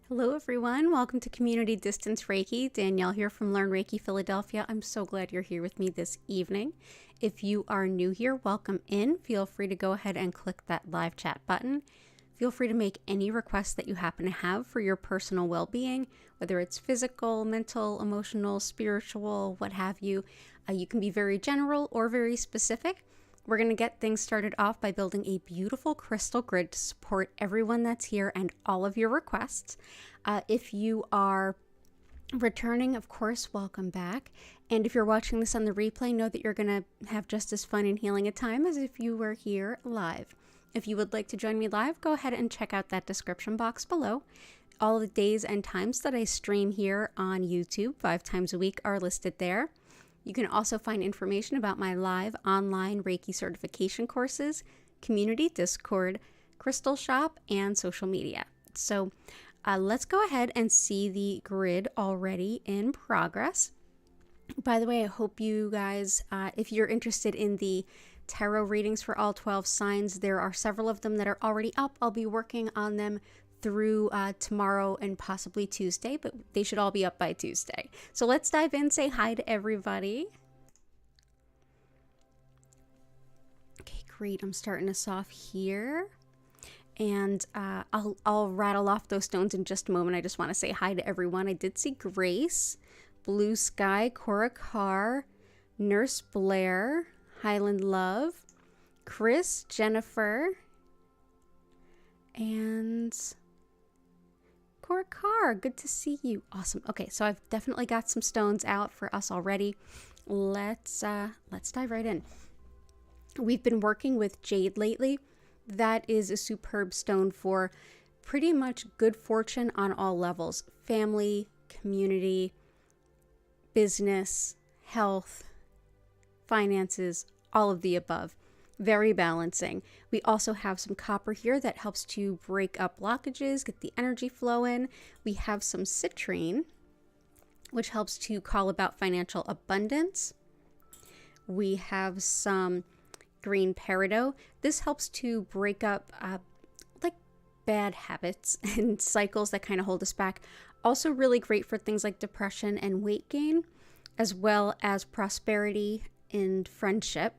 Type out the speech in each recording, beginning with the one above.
Hello everyone, welcome to Community Distance Reiki. Danielle here from Learn Reiki Philadelphia. I'm so glad you're here with me this evening. If you are new here, welcome in. Feel free to go ahead and click that live chat button. Feel free to make any requests that you happen to have for your personal well-being, whether it's physical, mental, emotional, spiritual, what have you. You can be very general or very specific. We're going to get things started off by building a beautiful crystal grid to support everyone that's here and all of your requests. If you are returning, of course, welcome back. And if you're watching this on the replay, know that you're going to have just as fun and healing a time as if you were here live. If you would like to join me live, go ahead and check out that description box below. All the days and times that I stream here on YouTube 5 times a week are listed there. You can also find information about my live online Reiki certification courses, community Discord, crystal shop, and social media. So let's go ahead and see the grid already in progress. By the way, I hope you guys, if you're interested in the tarot readings for all 12 signs, there are several of them that are already up. I'll be working on them through tomorrow and possibly Tuesday, but they should all be up by Tuesday. So let's dive in, say hi to everybody. Okay, great. I'm starting us off here. And I'll rattle off those stones in just a moment. I just want to say hi to everyone. I did see Grace, Blue Sky, Cora Carr, Nurse Blair, Highland Love, Chris, Jennifer, and Cora Carr. Good to see you. Awesome. Okay, so I've definitely got some stones out for us already. Let's dive right in. We've been working with jade lately. That is a superb stone for pretty much good fortune on all levels. Family, community, business, health, finances, all of the above. Very balancing. We also have some copper here that helps to break up blockages, get the energy flow in. We have some citrine, which helps to call about financial abundance. We have some green peridot. This helps to break up like bad habits and cycles that kind of hold us back. Also really great for things like depression and weight gain, as well as prosperity and friendship.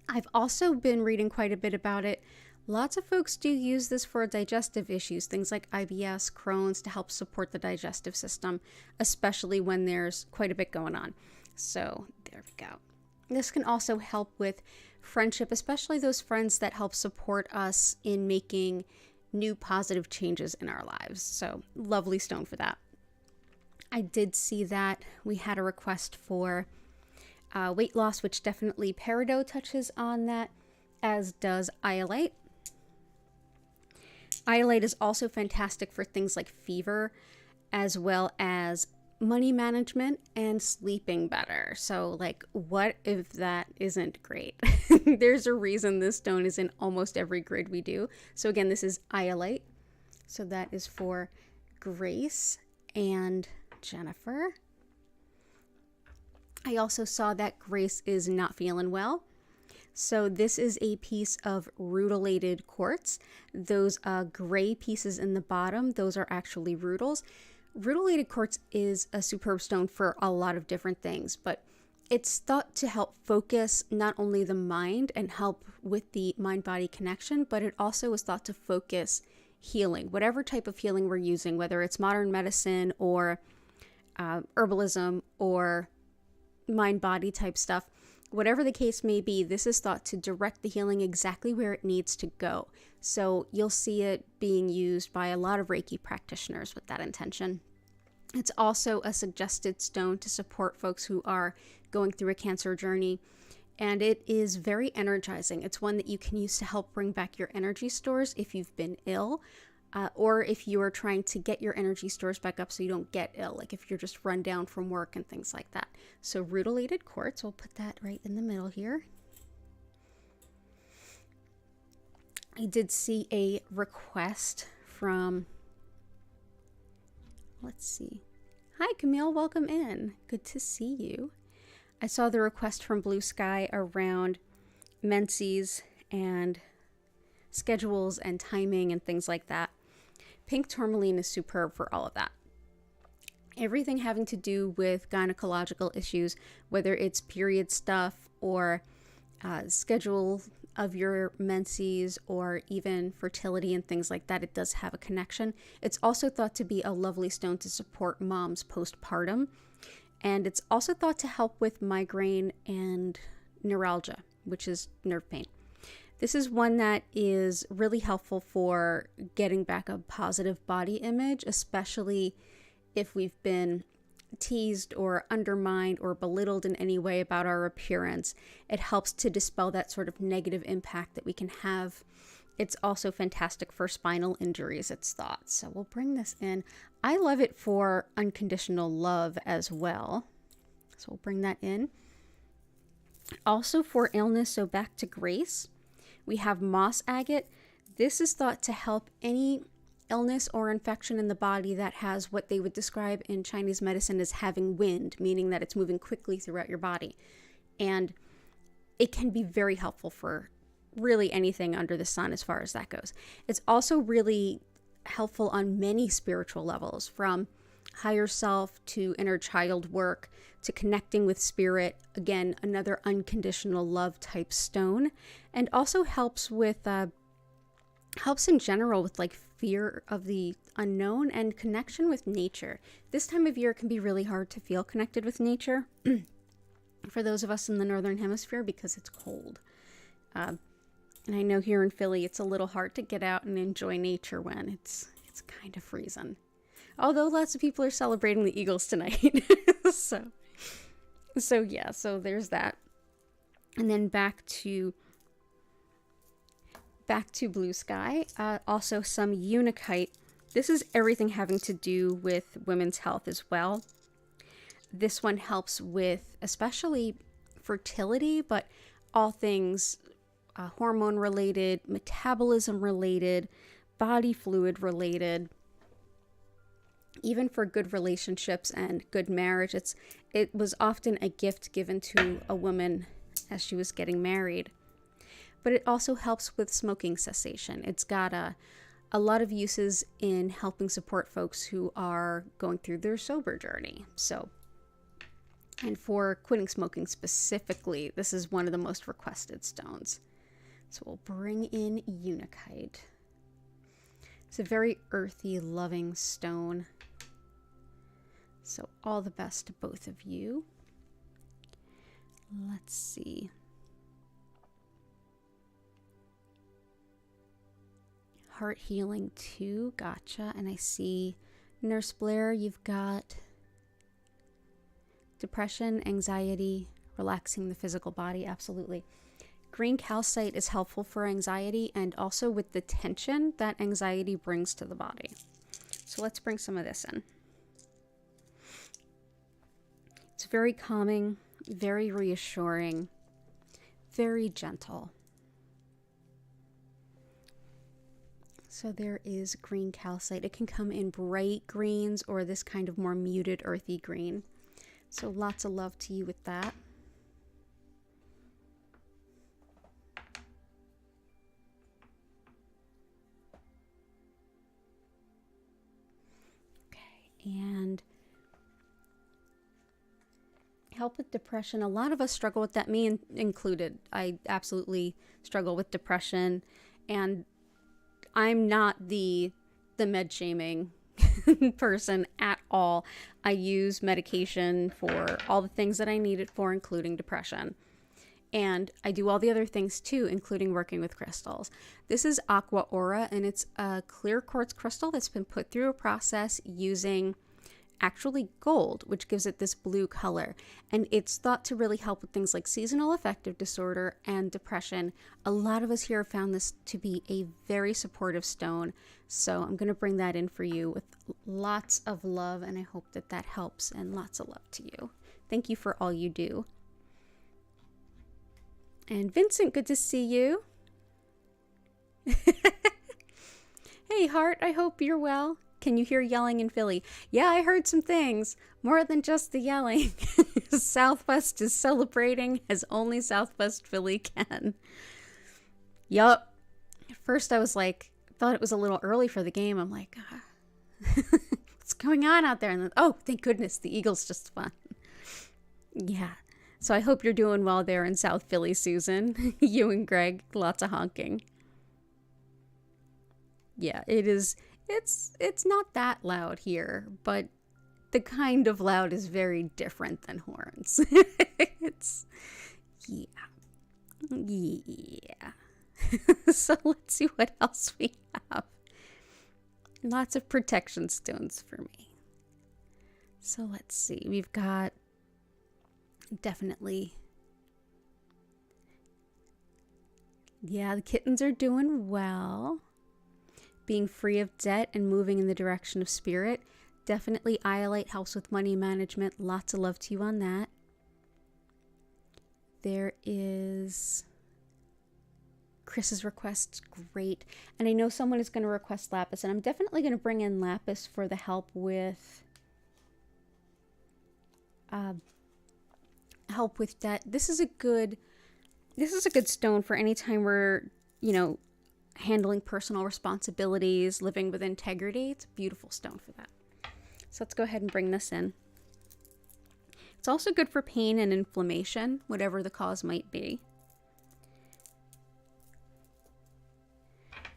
I've also been reading quite a bit about it. Lots of folks do use this for digestive issues, things like IBS, Crohn's, to help support the digestive system, especially when there's quite a bit going on. So there we go. This can also help with friendship, especially those friends that help support us in making new positive changes in our lives. So lovely stone for that. I did see that we had a request for weight loss, which definitely peridot touches on that, as does iolite. Iolite is also fantastic for things like fever, as well as money management and sleeping better. So like, what if that isn't great? There's a reason this stone is in almost every grid we do. So again, this is iolite. So that is for Grace and Jennifer. I also saw that Grace is not feeling well. So this is a piece of rutilated quartz. Those gray pieces in the bottom, those are actually rutils. Rutilated quartz is a superb stone for a lot of different things, but it's thought to help focus not only the mind and help with the mind-body connection, but it also is thought to focus healing, whatever type of healing we're using, whether it's modern medicine or herbalism or mind-body type stuff. Whatever the case may be, this is thought to direct the healing exactly where it needs to go. So you'll see it being used by a lot of Reiki practitioners with that intention. It's also a suggested stone to support folks who are going through a cancer journey, and it is very energizing. It's one that you can use to help bring back your energy stores if you've been ill, or if you are trying to get your energy stores back up so you don't get ill, like if you're just run down from work and things like that. So rutilated quartz, we'll put that right in the middle here. I did see a request from, let's see. Hi Camille, welcome in. Good to see you. I saw the request from Blue Sky around menses and schedules and timing and things like that. Pink tourmaline is superb for all of that. Everything having to do with gynecological issues, whether it's period stuff or schedule of your menses or even fertility and things like that, it does have a connection. It's also thought to be a lovely stone to support moms postpartum. And it's also thought to help with migraine and neuralgia, which is nerve pain. This is one that is really helpful for getting back a positive body image, especially if we've been teased or undermined or belittled in any way about our appearance. It helps to dispel that sort of negative impact that we can have. It's also fantastic for spinal injuries, it's thought. So we'll bring this in. I love it for unconditional love as well. So we'll bring that in. Also for illness, so back to grace, we have moss agate. This is thought to help any illness or infection in the body that has what they would describe in Chinese medicine as having wind, meaning that it's moving quickly throughout your body. And it can be very helpful for really anything under the sun as far as that goes. It's also really helpful on many spiritual levels, from higher self to inner child work to connecting with spirit. Again, another unconditional love type stone, and also helps with helps in general with like fear of the unknown and connection with nature. This time of year can be really hard to feel connected with nature for those of us in the northern hemisphere because it's cold. And I know here in Philly it's a little hard to get out and enjoy nature when it's kind of freezing. Although lots of people are celebrating the Eagles tonight. So yeah, so there's that. And then back to blue sky. Also some unakite. This is everything having to do with women's health as well. This one helps with especially fertility, but all things hormone related, metabolism related, body fluid related, even for good relationships and good marriage. It was often a gift given to a woman as she was getting married. But it also helps with smoking cessation. It's got a lot of uses in helping support folks who are going through their sober journey. So, and for quitting smoking specifically, this is one of the most requested stones. So we'll bring in unakite. It's a very earthy, loving stone. So all the best to both of you. Let's see. Heart healing too, gotcha. And I see Nurse Blair, you've got depression, anxiety, relaxing the physical body, absolutely. Green calcite is helpful for anxiety and also with the tension that anxiety brings to the body. So let's bring some of this in. It's very calming, very reassuring, very gentle. So there is green calcite. It can come in bright greens or this kind of more muted earthy green. So lots of love to you with that. Okay, and help with depression. A lot of us struggle with that, me included. I absolutely struggle with depression, and I'm not the med shaming person at all. I use medication for all the things that I need it for, including depression. And I do all the other things too, including working with crystals. This is Aqua Aura, and it's a clear quartz crystal that's been put through a process using actually gold, which gives it this blue color. And it's thought to really help with things like seasonal affective disorder and depression. A lot of us here have found this to be a very supportive stone. So I'm going to bring that in for you with lots of love, and I hope that that helps, and lots of love to you. Thank you for all you do. And Vincent, good to see you. Hey, Heart, I hope you're well. Can you hear yelling in Philly? Yeah, I heard some things. More than just the yelling. Southwest is celebrating as only Southwest Philly can. Yup. At first I was like, thought it was a little early for the game. I'm like, what's going on out there? And then, oh, thank goodness, the Eagles just won. Yeah. So I hope you're doing well there in South Philly, Susan. You and Greg, lots of honking. Yeah, it is. It's not that loud here, but the kind of loud is very different than horns. It's, yeah. So let's see what else we have. Lots of protection stones for me. So let's see. We've got definitely. Yeah, the kittens are doing well. Being free of debt and moving in the direction of spirit. Definitely Iolite helps with money management. Lots of love to you on that. There is Chris's request. Great. And I know someone is going to request Lapis, and I'm definitely going to bring in Lapis for the help with debt. This is a good stone for any time we're, handling personal responsibilities, living with integrity. It's a beautiful stone for that. So let's go ahead and bring this in. It's also good for pain and inflammation, whatever the cause might be.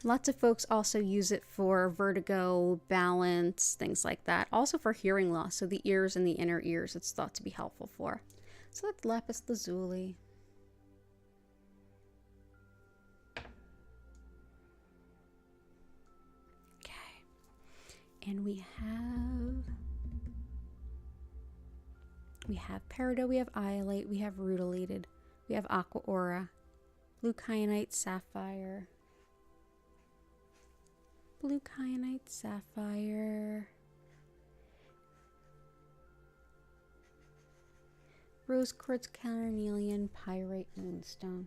Lots of folks also use it for vertigo, balance, things like that. Also for hearing loss, so the ears and the inner ears, it's thought to be helpful for. So that's Lapis Lazuli. And we have peridot, we have iolite, we have rutilated, we have aqua aura, blue kyanite, sapphire, blue kyanite, sapphire, rose quartz, carnelian, pyrite, moonstone.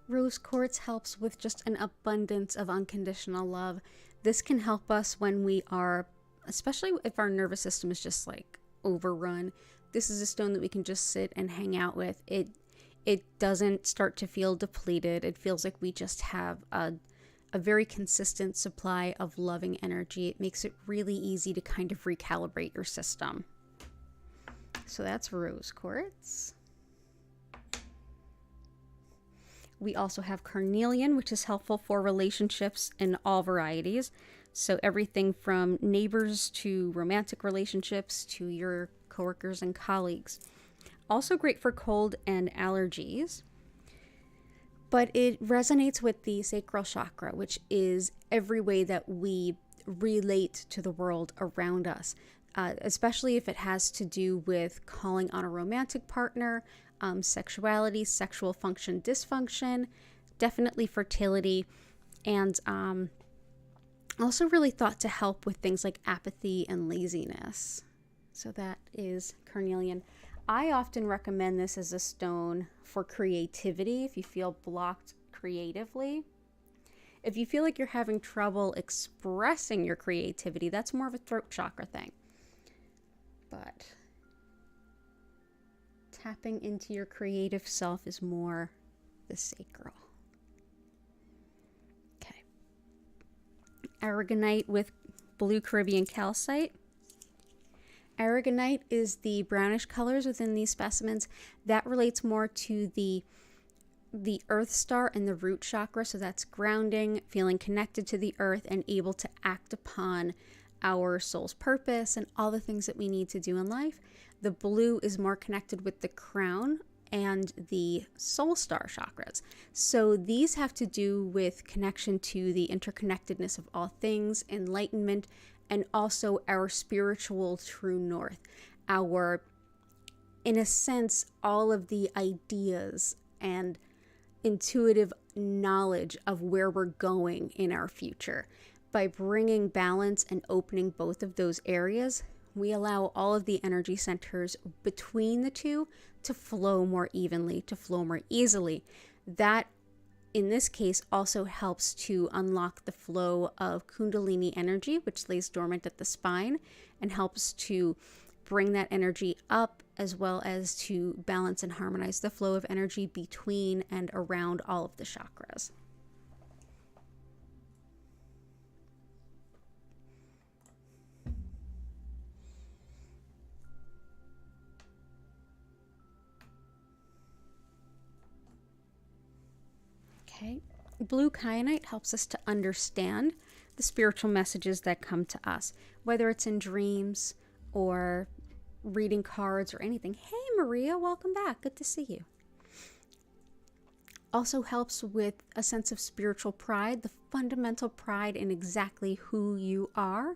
Rose quartz helps with just an abundance of unconditional love. This can help us when we are, especially if our nervous system is just like overrun. This is a stone that we can just sit and hang out with. It doesn't start to feel depleted. It feels like we just have a very consistent supply of loving energy. It makes it really easy to kind of recalibrate your system. So that's rose quartz. We also have carnelian, which is helpful for relationships in all varieties. So everything from neighbors to romantic relationships to your coworkers and colleagues. Also great for cold and allergies. But it resonates with the sacral chakra, which is every way that we relate to the world around us. Especially if it has to do with calling on a romantic partner, sexuality, sexual function, dysfunction, definitely fertility, and also really thought to help with things like apathy and laziness. So that is carnelian. I often recommend this as a stone for creativity if you feel blocked creatively. If you feel like you're having trouble expressing your creativity, that's more of a throat chakra thing. But tapping into your creative self is more the sacral. Okay. Aragonite with blue Caribbean calcite. Aragonite is the brownish colors within these specimens. That relates more to the earth star and the root chakra. So that's grounding, feeling connected to the earth and able to act upon our soul's purpose and all the things that we need to do in life. The blue is more connected with the crown and the soul star chakras. So these have to do with connection to the interconnectedness of all things, enlightenment, and also our spiritual true north. Our, in a sense, all of the ideas and intuitive knowledge of where we're going in our future. By bringing balance and opening both of those areas, we allow all of the energy centers between the two to flow more evenly, to flow more easily. That in this case also helps to unlock the flow of Kundalini energy, which lays dormant at the spine, and helps to bring that energy up, as well as to balance and harmonize the flow of energy between and around all of the chakras. Okay. Blue kyanite helps us to understand the spiritual messages that come to us, whether it's in dreams or reading cards or anything. Hey, Maria, welcome back. Good to see you. Also helps with a sense of spiritual pride, the fundamental pride in exactly who you are,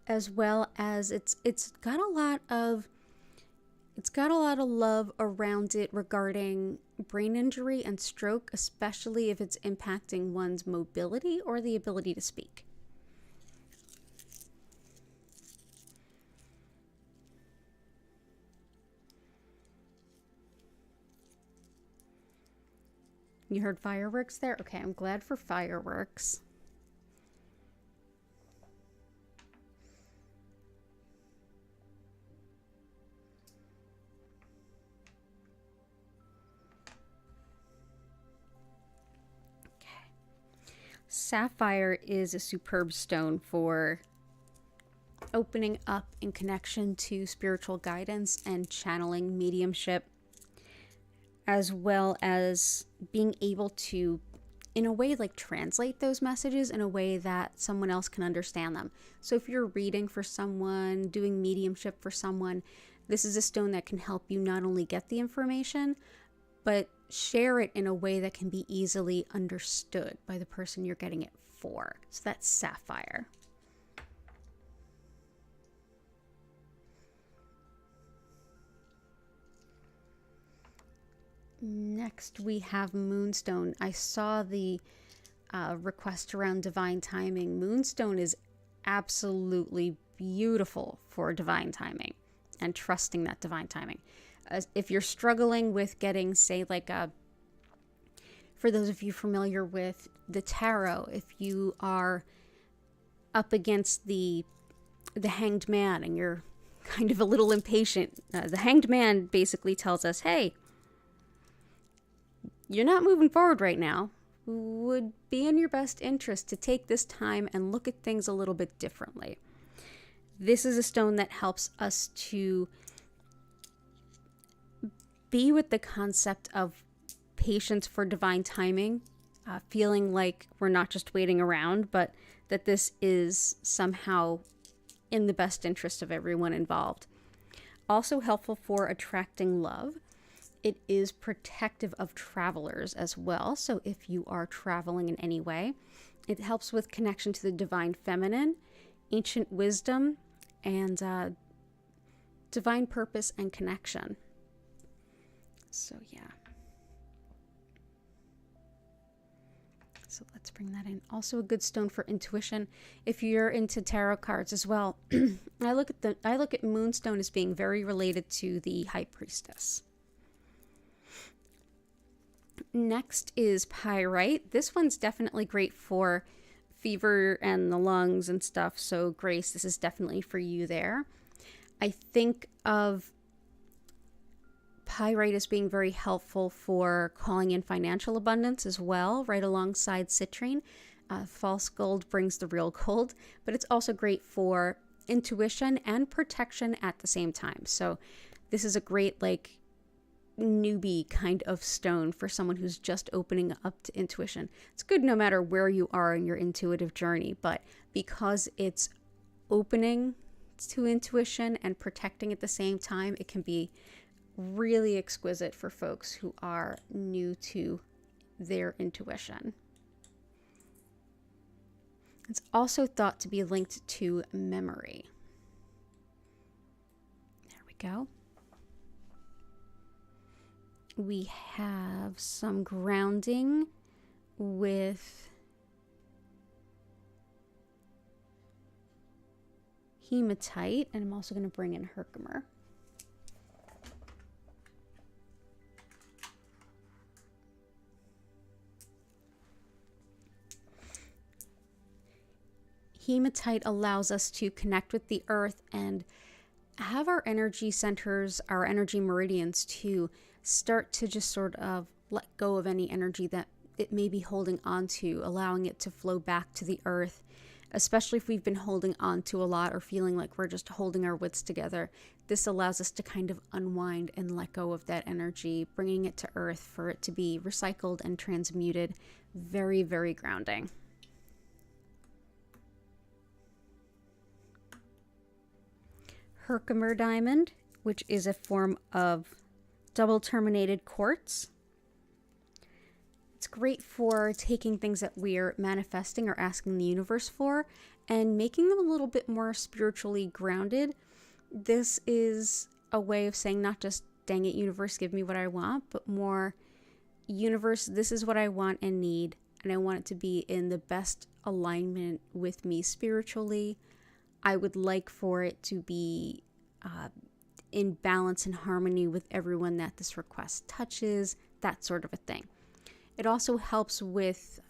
as well as it's got a lot of love around it regarding brain injury and stroke, especially if it's impacting one's mobility or the ability to speak. You heard fireworks there? Okay, I'm glad for fireworks. Sapphire is a superb stone for opening up in connection to spiritual guidance and channeling mediumship, as well as being able to, in a way, like translate those messages in a way that someone else can understand them. So if you're reading for someone, doing mediumship for someone, this is a stone that can help you not only get the information, but share it in a way that can be easily understood by the person you're getting it for. So that's sapphire. Next we have moonstone. I saw the request around divine timing. Moonstone is absolutely beautiful for divine timing and trusting that divine timing. If you're struggling with getting, say, like for those of you familiar with the tarot, if you are up against the hanged man and you're kind of a little impatient, the hanged man basically tells us, hey, you're not moving forward right now. Would be in your best interest to take this time and look at things a little bit differently. This is a stone that helps us to be with the concept of patience for divine timing, feeling like we're not just waiting around, but that this is somehow in the best interest of everyone involved. Also helpful for attracting love. It is protective of travelers as well. So if you are traveling in any way, it helps with connection to the divine feminine, ancient wisdom, and divine purpose and connection. So yeah. So let's bring that in. Also a good stone for intuition. If you're into tarot cards as well, I look at moonstone as being very related to the high priestess. Next is pyrite. This one's definitely great for fever and the lungs and stuff. So Grace, this is definitely for you there. I think of pyrite as being very helpful for calling in financial abundance as well, right alongside citrine. False gold brings the real gold, but it's also great for intuition and protection at the same time. So this is a great, like, newbie kind of stone for someone who's just opening up to intuition. It's good no matter where you are in your intuitive journey, but because it's opening to intuition and protecting at the same time, it can be really exquisite for folks who are new to their intuition. It's also thought to be linked to memory. There we go. We have some grounding with hematite, and I'm also going to bring in Herkimer. Hematite allows us to connect with the earth and have our energy centers, our energy meridians, to start to just sort of let go of any energy that it may be holding on to, allowing it to flow back to the earth, especially if we've been holding on to a lot or feeling like we're just holding our wits together. This allows us to kind of unwind and let go of that energy, bringing it to earth for it to be recycled and transmuted. Very, very grounding. Herkimer diamond, which is a form of double terminated quartz. It's great for taking things that we're manifesting or asking the universe for and making them a little bit more spiritually grounded. This is a way of saying not just, dang it, universe, give me what I want, but more, universe, this is what I want and need, and I want it to be in the best alignment with me spiritually. I would like for it to be in balance and harmony with everyone that this request touches, that sort of a thing. It also helps with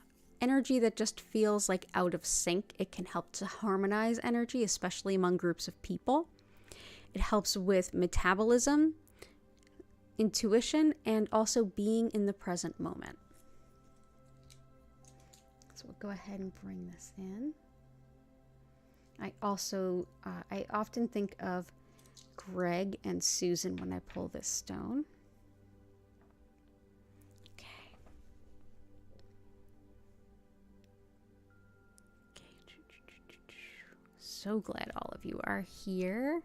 energy that just feels like out of sync. It can help to harmonize energy, especially among groups of people. It helps with metabolism, intuition, and also being in the present moment. So we'll go ahead and bring this in. I often think of Greg and Susan when I pull this stone. Okay. So glad all of you are here.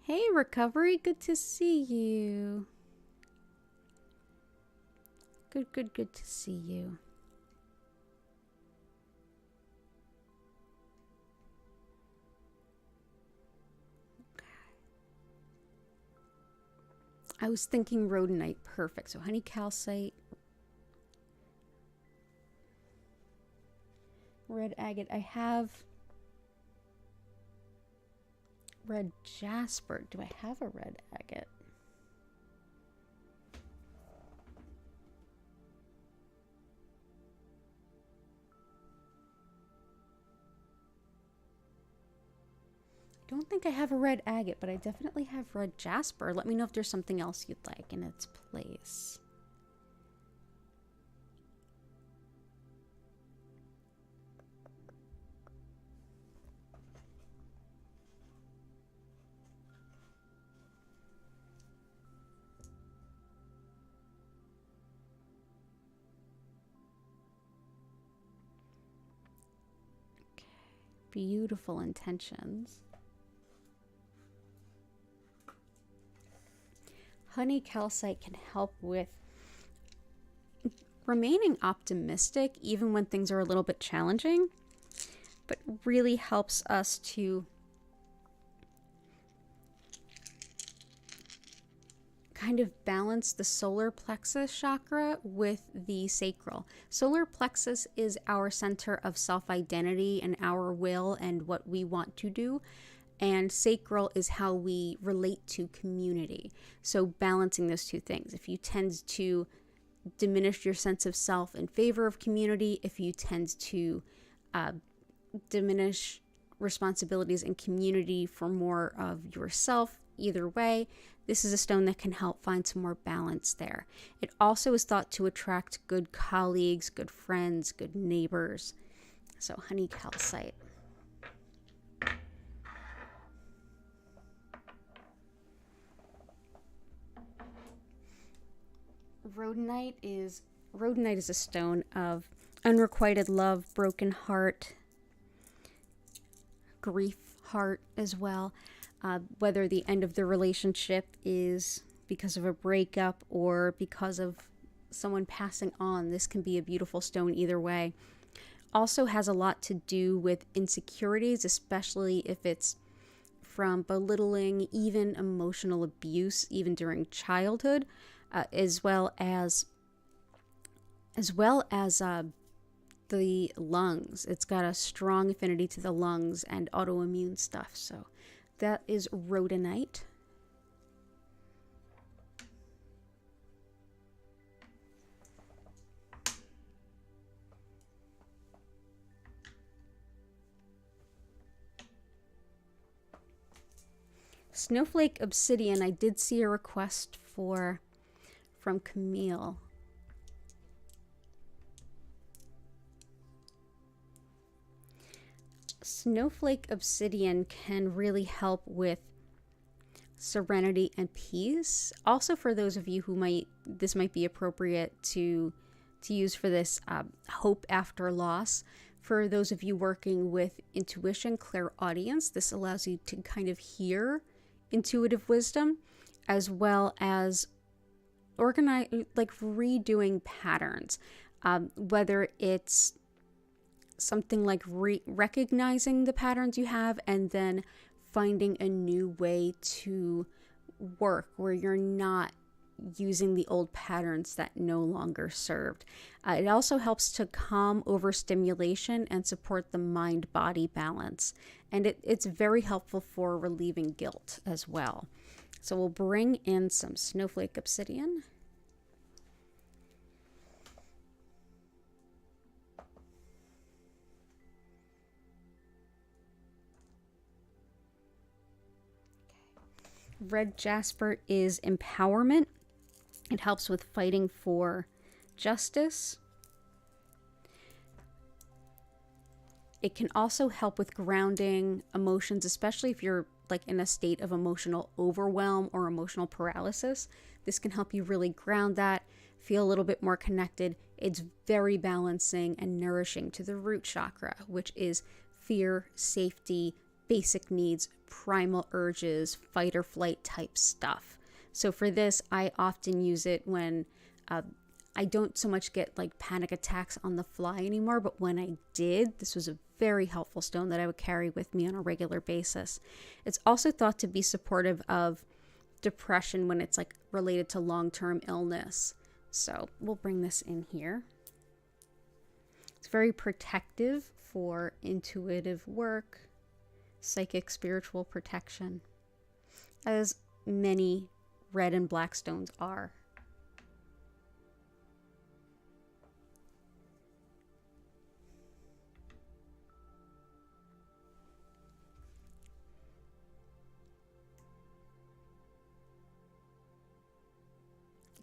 Hey, Recovery, good to see you. Good to see you. I was thinking rhodonite, perfect. So honey calcite, red agate. I have red jasper. Do I have a red agate? Don't think I have a red agate, but I definitely have red jasper. Let me know if there's something else you'd like in its place. Okay. Beautiful intentions. Honey calcite can help with remaining optimistic even when things are a little bit challenging, but really helps us to kind of balance the solar plexus chakra with the sacral. Solar plexus is our center of self-identity and our will and what we want to do. And sacral is how we relate to community. So balancing those two things. If you tend to diminish your sense of self in favor of community, if you tend to diminish responsibilities in community for more of yourself, either way, this is a stone that can help find some more balance there. It also is thought to attract good colleagues, good friends, good neighbors. So honey calcite. Rhodonite is a stone of unrequited love, broken heart, grief heart as well. Whether the end of the relationship is because of a breakup or because of someone passing on, this can be a beautiful stone either way. Also has a lot to do with insecurities, especially if it's from belittling, even emotional abuse, even during childhood. As well as the lungs. It's got a strong affinity to the lungs and autoimmune stuff. So that is rhodonite. Snowflake Obsidian, I did see a request for from Camille. Snowflake Obsidian can really help with serenity and peace. Also, for those of you who this might be appropriate to use for this hope after loss. For those of you working with intuition, clairaudience, this allows you to kind of hear intuitive wisdom, as well as redoing patterns, whether it's something like recognizing the patterns you have and then finding a new way to work where you're not using the old patterns that no longer served. It also helps to calm overstimulation and support the mind-body balance. And it's very helpful for relieving guilt as well. So we'll bring in some Snowflake Obsidian. Red jasper is empowerment. It helps with fighting for justice. It can also help with grounding emotions, especially if you're like in a state of emotional overwhelm or emotional paralysis. This can help you really ground that, feel a little bit more connected. It's very balancing and nourishing to the root chakra, which is fear, safety, basic needs, primal urges, fight or flight type stuff. So for this, I often use it when I don't so much get like panic attacks on the fly anymore, but when I did, this was a very helpful stone that I would carry with me on a regular basis. It's also thought to be supportive of depression when it's like related to long-term illness. So we'll bring this in here. It's very protective for intuitive work, psychic, spiritual protection, as many red and black stones are.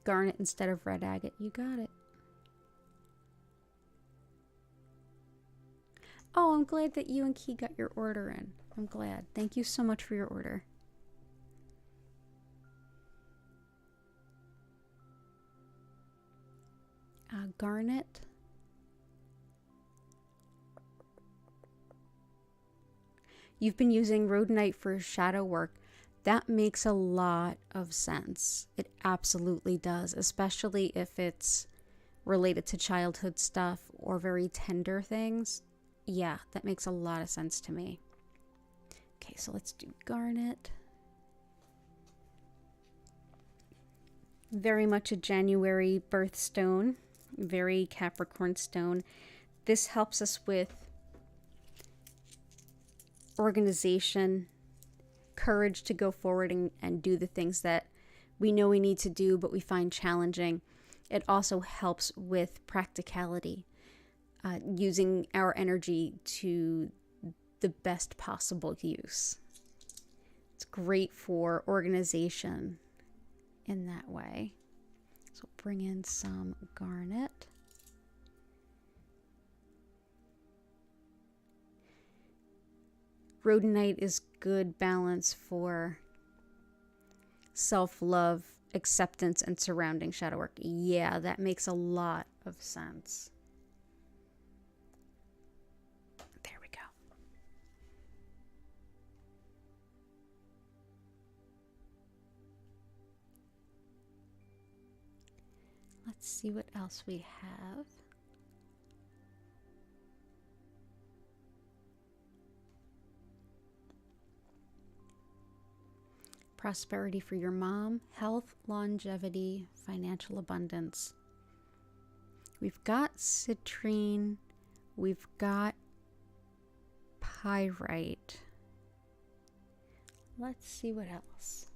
Garnet instead of red agate. You got it. Oh, I'm glad that you and Key got your order in. I'm glad. Thank you so much for your order. Garnet. You've been using rhodonite for shadow work. That makes a lot of sense. It absolutely does, especially if it's related to childhood stuff or very tender things. Yeah, that makes a lot of sense to me. Okay, so let's do garnet. Very much a January birthstone, very Capricorn stone. This helps us with organization, courage to go forward and do the things that we know we need to do, but we find challenging. It also helps with practicality, using our energy to the best possible use. It's great for organization in that way. So bring in some garnet. Rhodonite is good balance for self-love, acceptance, and surrounding shadow work. Yeah, that makes a lot of sense. There we go. Let's see what else we have. Prosperity for your mom, health, longevity, financial abundance. We've got citrine, we've got pyrite. Let's see what else.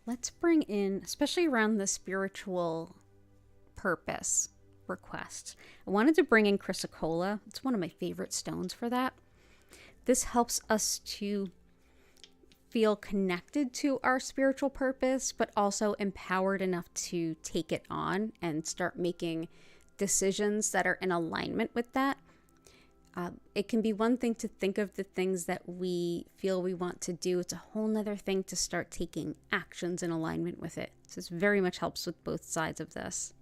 let's bring in, especially around the spiritual purpose request, I wanted to bring in chrysocolla. It's one of my favorite stones for that. This helps us to feel connected to our spiritual purpose, but also empowered enough to take it on and start making decisions that are in alignment with that. It can be one thing to think of the things that we feel we want to do. It's a whole nother thing to start taking actions in alignment with it. So this very much helps with both sides of this.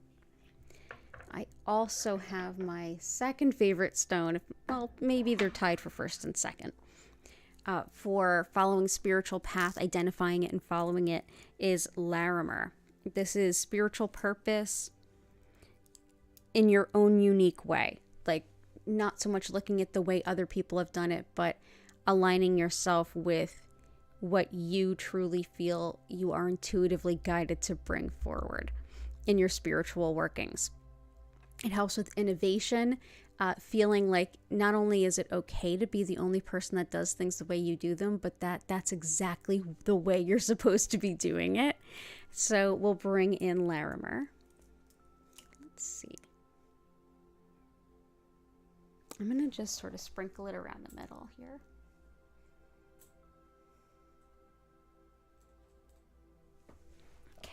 I also have my second favorite stone. Well, maybe they're tied for first and second. For following spiritual path, identifying it and following it, is Larimer. This is spiritual purpose in your own unique way. Like, not so much looking at the way other people have done it, but aligning yourself with what you truly feel you are intuitively guided to bring forward in your spiritual workings. It helps with innovation, feeling like not only is it okay to be the only person that does things the way you do them, but that's exactly the way you're supposed to be doing it. So we'll bring in Larimer. Let's see. I'm going to just sort of sprinkle it around the middle here. Okay.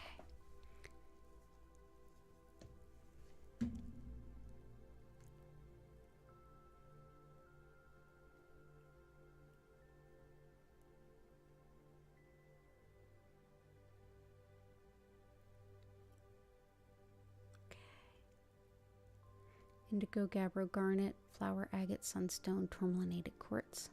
Indigo, gabbro, garnet, flower, agate, sunstone, tourmalinated quartz.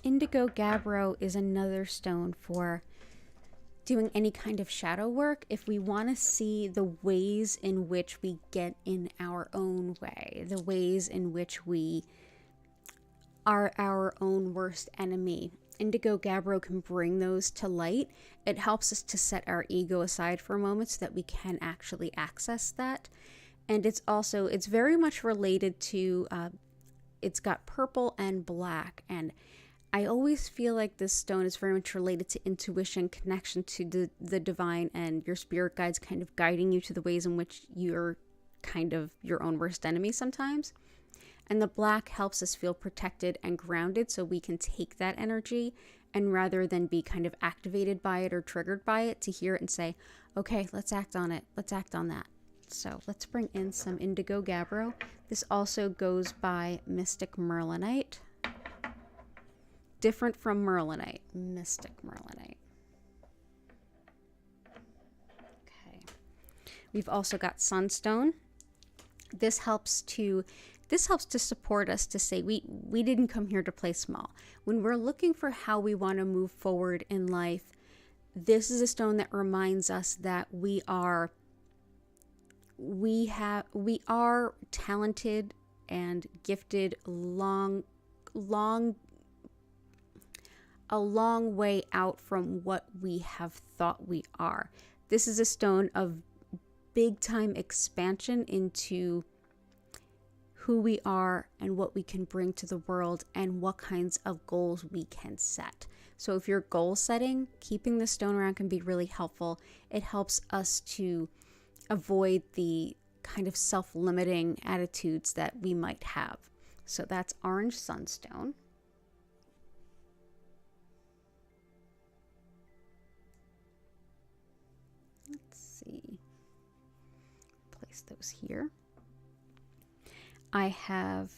Indigo gabbro is another stone for doing any kind of shadow work. If we want to see the ways in which we get in our own way, the ways in which we are our own worst enemy, indigo gabbro can bring those to light. It helps us to set our ego aside for a moment so that we can actually access that. And it's very much related to, it's got purple and black, and I always feel like this stone is very much related to intuition, connection to the divine, and your spirit guides kind of guiding you to the ways in which you're kind of your own worst enemy sometimes. And the black helps us feel protected and grounded so we can take that energy, and rather than be kind of activated by it or triggered by it, to hear it and say, okay, let's act on it. Let's act on that. So let's bring in some indigo gabbro. This also goes by Mystic Merlinite. Different from Merlinite, Mystic Merlinite. Okay. We've also got Sunstone. This helps to support us to say we didn't come here to play small. When we're looking for how we want to move forward in life, this is a stone that reminds us that we are talented and gifted a long way out from what we have thought we are. This is a stone of big time expansion into who we are and what we can bring to the world and what kinds of goals we can set. So if you're goal setting, keeping the stone around can be really helpful. It helps us to avoid the kind of self-limiting attitudes that we might have. So that's Orange Sunstone. Place those here. I have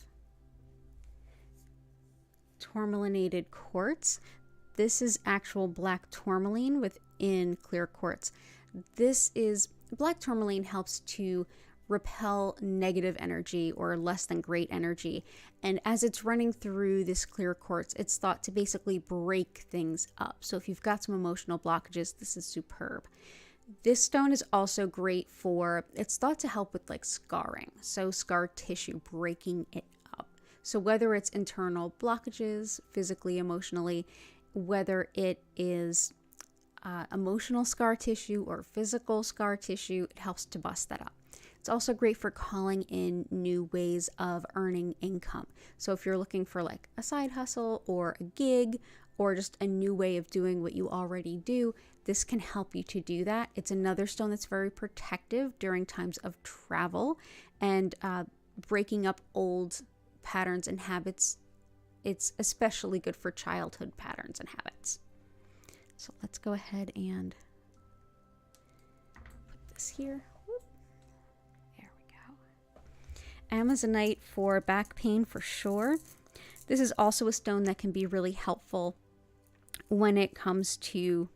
tourmalinated quartz. This is actual black tourmaline within clear quartz. This is black tourmaline helps to repel negative energy or less than great energy. And as it's running through this clear quartz, it's thought to basically break things up. So if you've got some emotional blockages, this is superb. This stone is also great for, it's thought to help with like scarring. So scar tissue, breaking it up. So whether it's internal blockages, physically, emotionally, whether it is emotional scar tissue or physical scar tissue, it helps to bust that up. It's also great for calling in new ways of earning income. So if you're looking for like a side hustle or a gig or just a new way of doing what you already do, this can help you to do that. It's another stone that's very protective during times of travel and breaking up old patterns and habits. It's especially good for childhood patterns and habits. So let's go ahead and put this here. Amazonite for back pain for sure. This is also a stone that can be really helpful when it comes to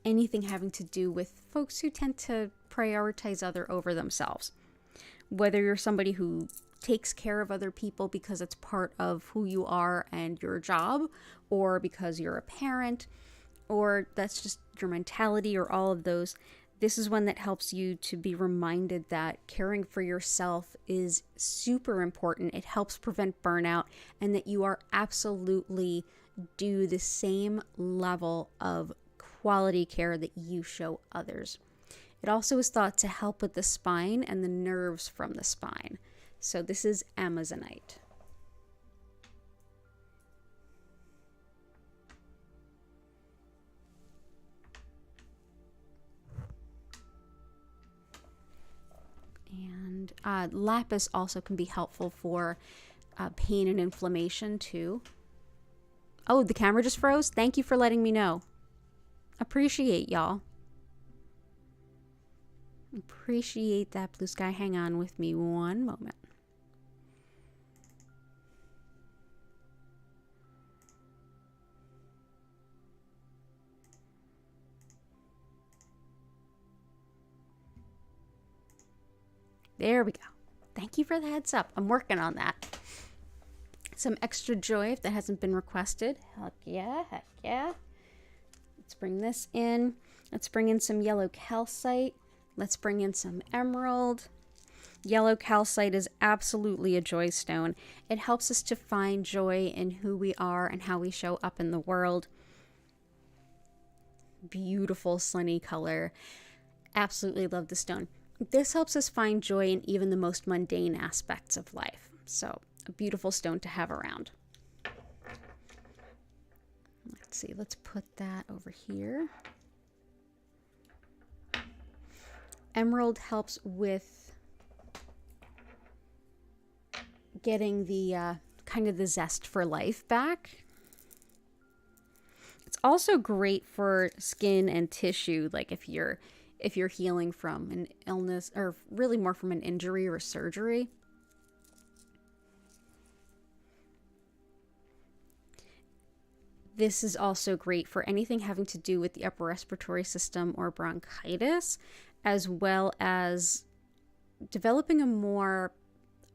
anything having to do with folks who tend to prioritize other over themselves. Whether you're somebody who takes care of other people because it's part of who you are and your job, or because you're a parent, or that's just your mentality, or all of those. This is one that helps you to be reminded that caring for yourself is super important. It helps prevent burnout, and that you are absolutely due the same level of quality care that you show others. It also is thought to help with the spine and the nerves from the spine. So this is Amazonite. And Lapis also can be helpful for pain and inflammation too. Oh, the camera just froze? Thank you for letting me know. Appreciate y'all. Appreciate that, blue sky. Hang on with me one moment. There we go. Thank you for the heads up. I'm working on that. Some extra joy if that hasn't been requested. Heck yeah, heck yeah. Let's bring this in. Let's bring in some yellow calcite. Let's bring in some emerald. Yellow calcite is absolutely a joy stone. It helps us to find joy in who we are and how we show up in the world. Beautiful sunny color. Absolutely love the stone. This helps us find joy in even the most mundane aspects of life. So, a beautiful stone to have around. Let's see, let's put that over here. Emerald helps with getting the kind of the zest for life back. It's also great for skin and tissue, like if you're healing from an illness, or really more from an injury or surgery. This is also great for anything having to do with the upper respiratory system or bronchitis, as well as developing a more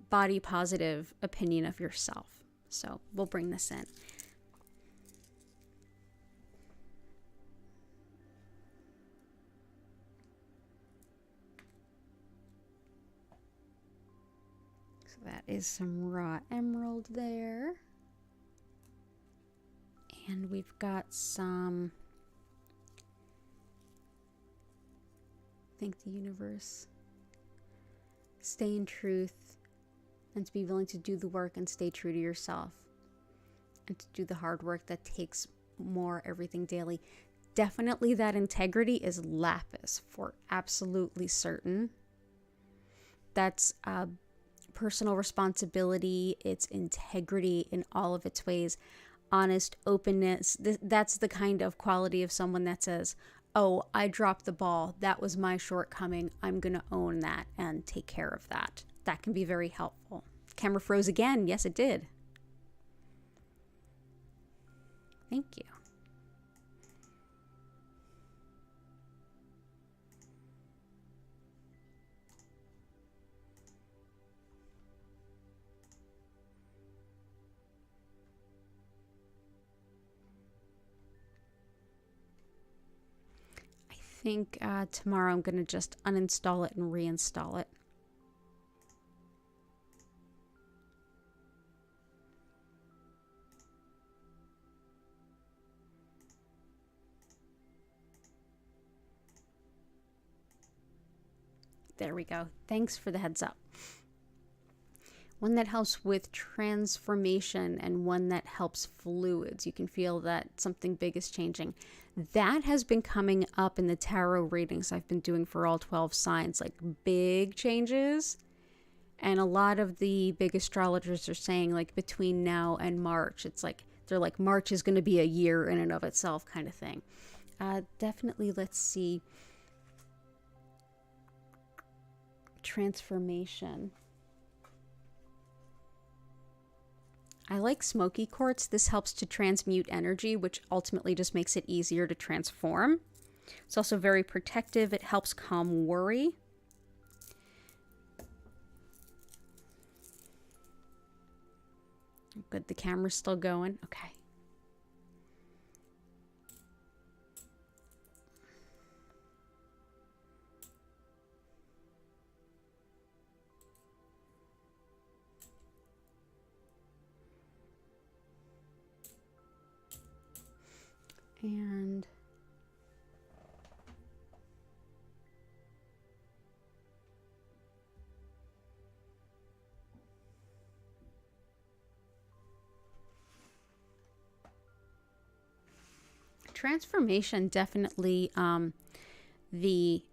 body positive opinion of yourself. So we'll bring this in. So that is some raw emerald there. And we've got some, thank the universe, stay in truth, and to be willing to do the work and stay true to yourself, and to do the hard work that takes more everything daily. Definitely that integrity is lapis for absolutely certain. That's personal responsibility, it's integrity in all of its ways. Honest openness. That's the kind of quality of someone that says, oh, I dropped the ball. That was my shortcoming. I'm going to own that and take care of that. That can be very helpful. Camera froze again. Yes, it did. Thank you. think tomorrow I'm going to just uninstall it and reinstall it. There we go. Thanks for the heads up. One that helps with transformation and one that helps fluids. You can feel that something big is changing. That has been coming up in the tarot readings I've been doing for all 12 signs, like big changes. And a lot of the big astrologers are saying like between now and March, it's like, they're like March is going to be a year in and of itself kind of thing. Definitely, let's see. Transformation. I like smoky quartz. This helps to transmute energy, which ultimately just makes it easier to transform. It's also very protective. It helps calm worry. Good, the camera's still going. Okay. And transformation, definitely the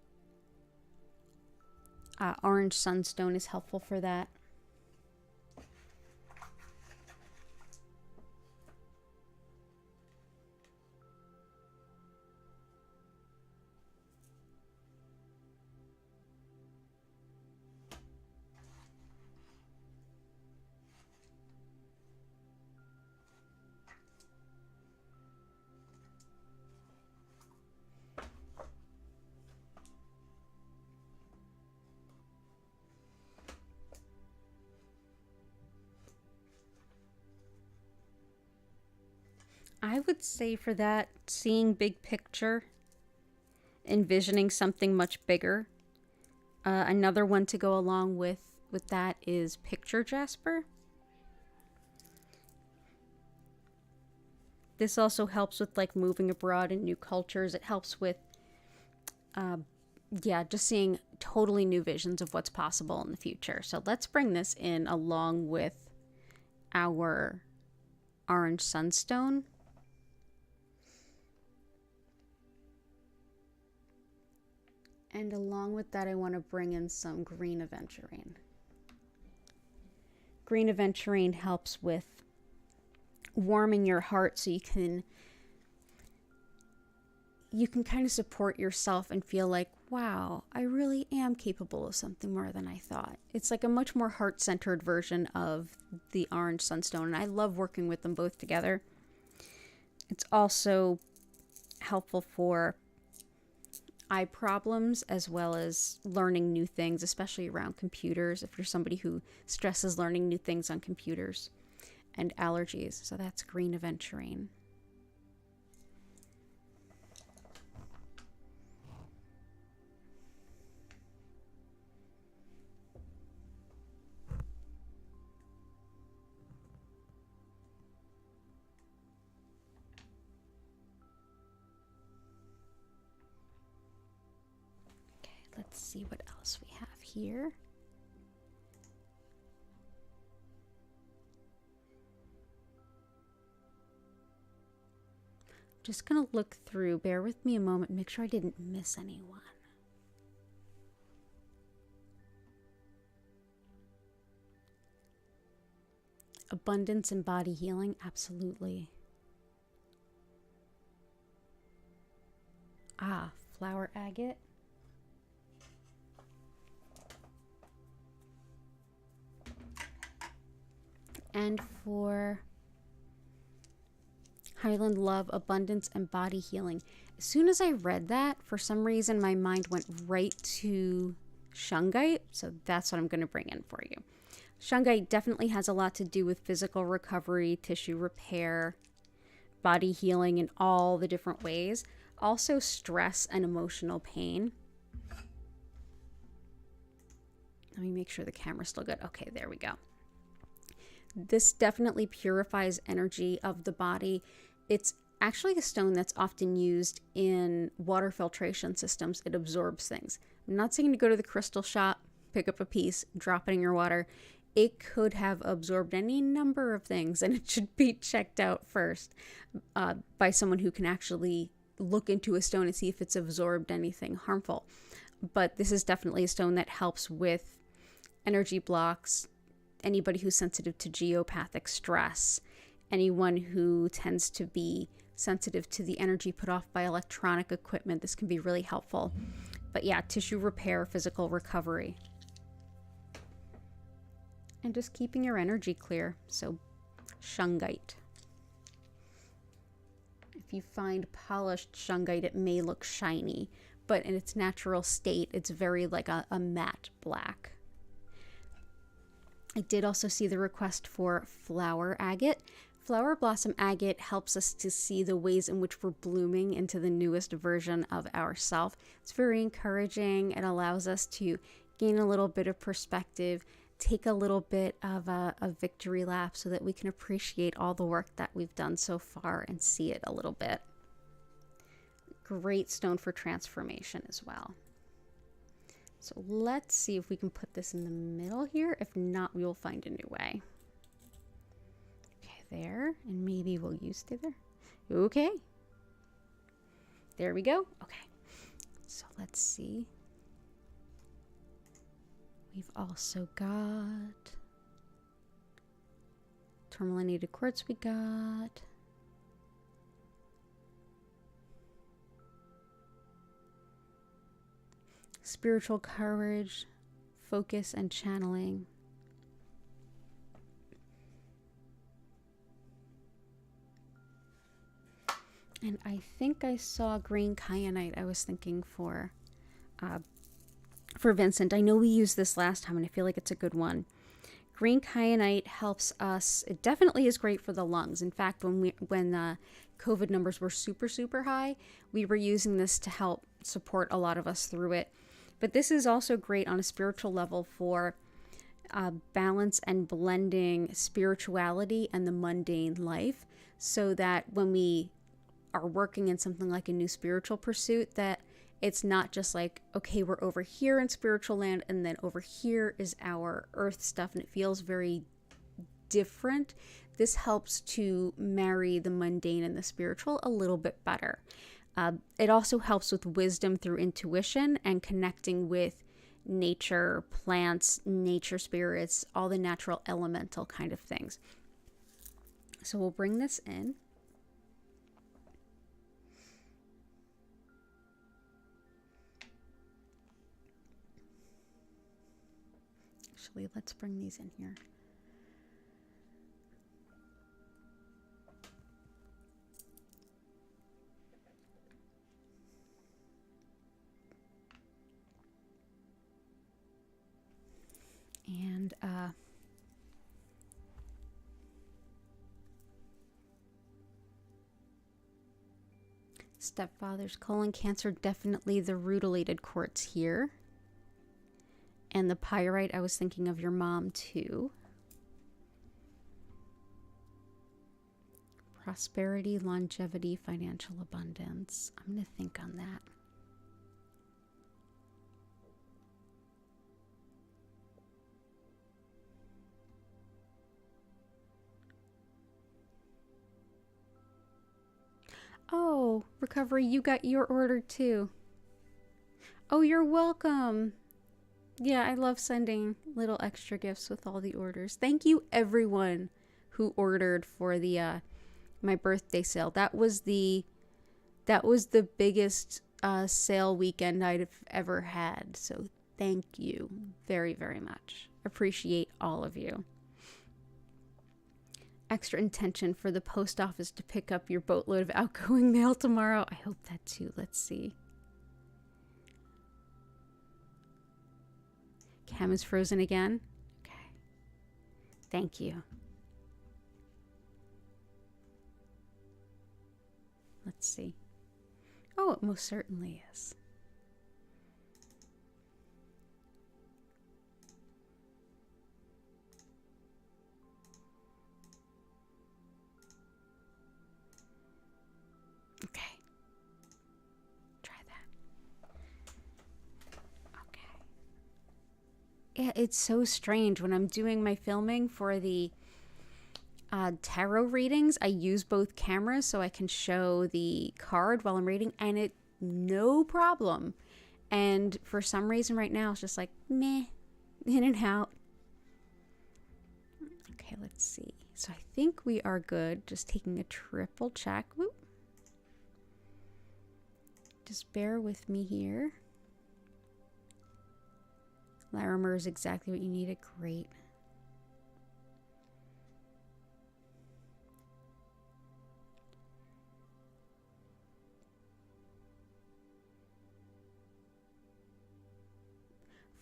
orange sunstone is helpful for that. I would say for that, seeing big picture, envisioning something much bigger. Another one to go along with that is picture jasper. This also helps with like moving abroad in new cultures. It helps with, yeah, just seeing totally new visions of what's possible in the future. So let's bring this in along with our orange sunstone. And along with that, I want to bring in some green aventurine. Green aventurine helps with warming your heart so you can kind of support yourself and feel like, wow, I really am capable of something more than I thought. It's like a much more heart-centered version of the orange sunstone, and I love working with them both together. It's also helpful for eye problems as well as learning new things, especially around computers, if you're somebody who stresses learning new things on computers, and allergies. So that's green aventurine. Let's see what else we have here. Just gonna look through. Bear with me a moment. Make sure I didn't miss anyone. Abundance and body healing, absolutely. Ah, flower agate. And for Highland Love, Abundance and Body Healing. As soon as I read that, for some reason, my mind went right to Shungite. So that's what I'm going to bring in for you. Shungite definitely has a lot to do with physical recovery, tissue repair, body healing in all the different ways. Also stress and emotional pain. Let me make sure the camera's still good. Okay, there we go. This definitely purifies energy of the body. It's actually a stone that's often used in water filtration systems. It absorbs things. I'm not saying to go to the crystal shop, pick up a piece, drop it in your water. It could have absorbed any number of things, and it should be checked out first by someone who can actually look into a stone and see if it's absorbed anything harmful. But this is definitely a stone that helps with energy blocks, anybody who's sensitive to geopathic stress, anyone who tends to be sensitive to the energy put off by electronic equipment. This can be really helpful. But yeah, tissue repair, physical recovery. And just keeping your energy clear. So, shungite. If you find polished shungite, it may look shiny, but in its natural state, it's very like a matte black. I did also see the request for flower agate. Flower blossom agate helps us to see the ways in which we're blooming into the newest version of ourself. It's very encouraging. It allows us to gain a little bit of perspective, take a little bit of a victory lap so that we can appreciate all the work that we've done so far and see it a little bit. Great stone for transformation as well. So let's see if we can put this in the middle here. If not, we will find a new way. Okay, there. And maybe we'll stay there. Okay. There we go. Okay. So let's see. We've also got tourmalinated quartz we got. Spiritual courage, focus, and channeling. And I think I saw green kyanite I was thinking for Vincent. I know we used this last time and I feel like it's a good one. Green kyanite helps us. It definitely is great for the lungs. In fact, when COVID numbers were super high, we were using this to help support a lot of us through it. But this is also great on a spiritual level for balance and blending spirituality and the mundane life, so that when we are working in something like a new spiritual pursuit, that it's not just like, okay, we're over here in spiritual land and then over here is our earth stuff, and it feels very different. This helps to marry the mundane and the spiritual a little bit better. It also helps with wisdom through intuition and connecting with nature, plants, nature spirits, all the natural elemental kind of things. So we'll bring this in. Actually, let's bring these in here. And stepfather's colon cancer, definitely the rutilated quartz here. And the pyrite, I was thinking of your mom too. Prosperity, longevity, financial abundance. I'm going to think on that. Oh, Recovery, you got your order too. Oh, you're welcome. Yeah, I love sending little extra gifts with all the orders. Thank you everyone who ordered for the my birthday sale. That was the biggest sale weekend I've ever had. So thank you very, very much. Appreciate all of you. Extra intention for the post office to pick up your boatload of outgoing mail tomorrow. I hope that too. Let's see. Cam is frozen again. Okay. Thank you. Let's see. Oh, it most certainly is. Okay. Try that. Okay. Yeah, it's so strange when I'm doing my filming for the tarot readings. I use both cameras so I can show the card while I'm reading, and it no problem. And for some reason right now it's just like meh, in and out. Okay, let's see. So I think we are good. Just taking a triple check. Whoop. Just bear with me here. Larimer is exactly what you needed. Great.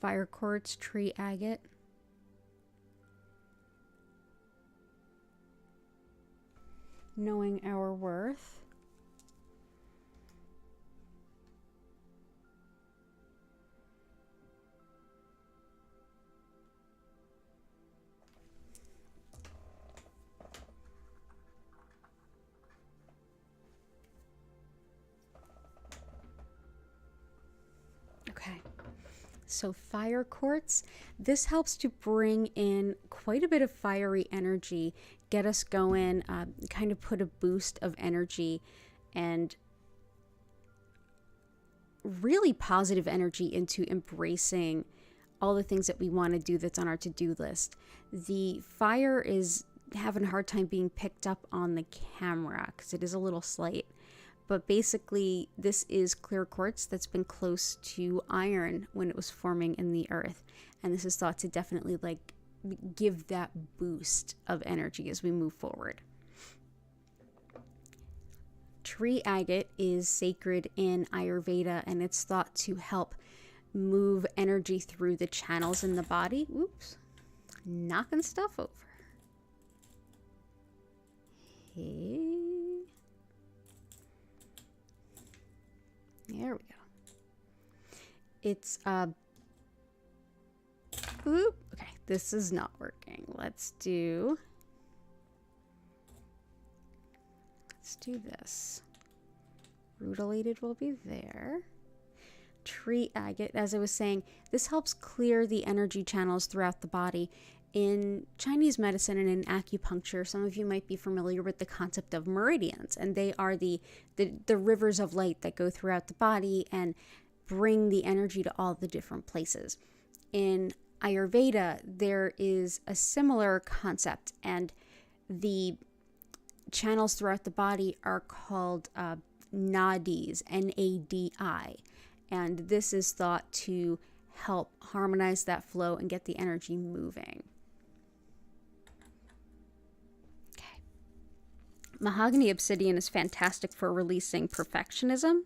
Fire quartz, tree agate. Knowing our worth. Okay. So fire quartz, this helps to bring in quite a bit of fiery energy, get us going, kind of put a boost of energy and really positive energy into embracing all the things that we want to do that's on our to-do list. The fire is having a hard time being picked up on the camera because it is a little slight. But basically, this is clear quartz that's been close to iron when it was forming in the earth. And this is thought to definitely like give that boost of energy as we move forward. Tree agate is sacred in Ayurveda, and it's thought to help move energy through the channels in the body. Oops, knocking stuff over. Hey. There we go. It's oop, okay, this is not working. Let's do this. Rutilated will be there. Tree agate, as I was saying, this helps clear the energy channels throughout the body. In Chinese medicine and in acupuncture, some of you might be familiar with the concept of meridians, and they are the rivers of light that go throughout the body and bring the energy to all the different places. In Ayurveda, there is a similar concept, and the channels throughout the body are called nadis, N-A-D-I, and this is thought to help harmonize that flow and get the energy moving. Mahogany obsidian is fantastic for releasing perfectionism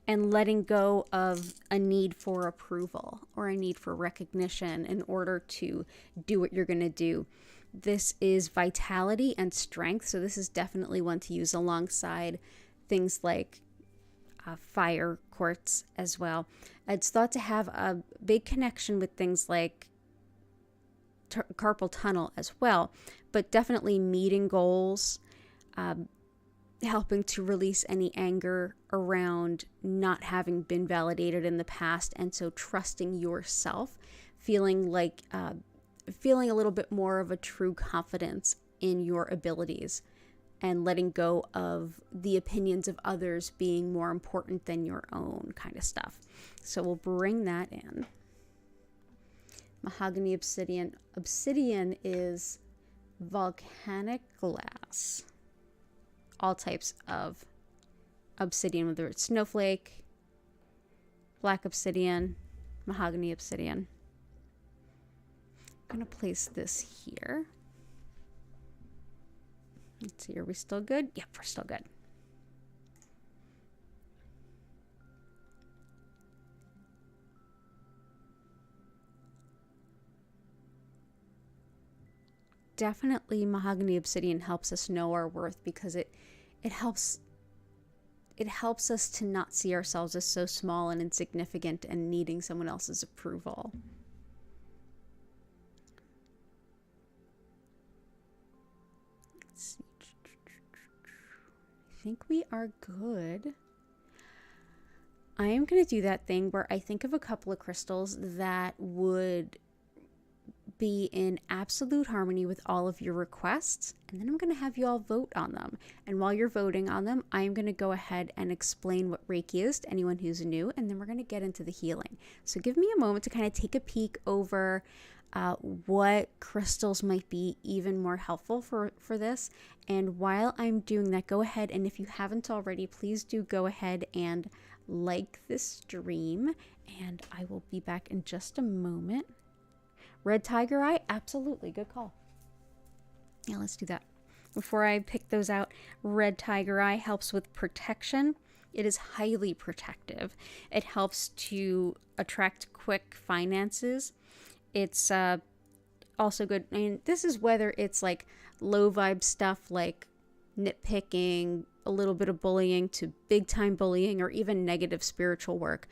and letting go of a need for approval or a need for recognition in order to do what you're going to do. This is vitality and strength, so this is definitely one to use alongside things like fire quartz as well. It's thought to have a big connection with things like carpal tunnel as well, but definitely meeting goals, helping to release any anger around not having been validated in the past, and so trusting yourself, feeling like feeling a little bit more of a true confidence in your abilities, and letting go of the opinions of others being more important than your own kind of stuff. So we'll bring that in. Mahogany obsidian. Obsidian is volcanic glass. All types of obsidian, whether it's snowflake, black obsidian, mahogany obsidian. I'm going to place this here. Let's see, are we still good? Yep, we're still good. Definitely mahogany obsidian helps us know our worth because it helps it helps us to not see ourselves as so small and insignificant and needing someone else's approval. Let's see. I think we are good. I am going to do that thing where I think of a couple of crystals that would be in absolute harmony with all of your requests, and then I'm going to have you all vote on them. And while you're voting on them, I'm going to go ahead and explain what Reiki is to anyone who's new, and then we're going to get into the healing. So give me a moment to kind of take a peek over what crystals might be even more helpful for this. And while I'm doing that, go ahead, and if you haven't already, please do go ahead and like this stream, and I will be back in just a moment. Red Tiger Eye, absolutely, good call. Yeah, let's do that. Before I pick those out, Red Tiger Eye helps with protection. It is highly protective. It helps to attract quick finances. It's also good. I mean, this is whether it's like low vibe stuff like nitpicking, a little bit of bullying, to big time bullying, or even negative spiritual work.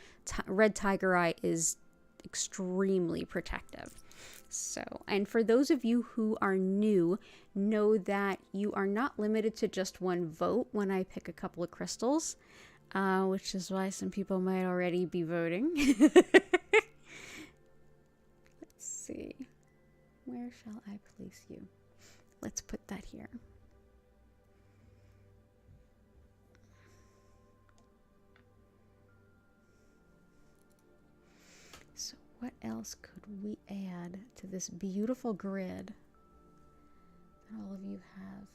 Red Tiger Eye is extremely protective. So, and for those of you who are new, know that you are not limited to just one vote when I pick a couple of crystals, which is why some people might already be voting. Let's see. Where shall I place you? Let's put that here. So what else could we add to this beautiful grid that all of you have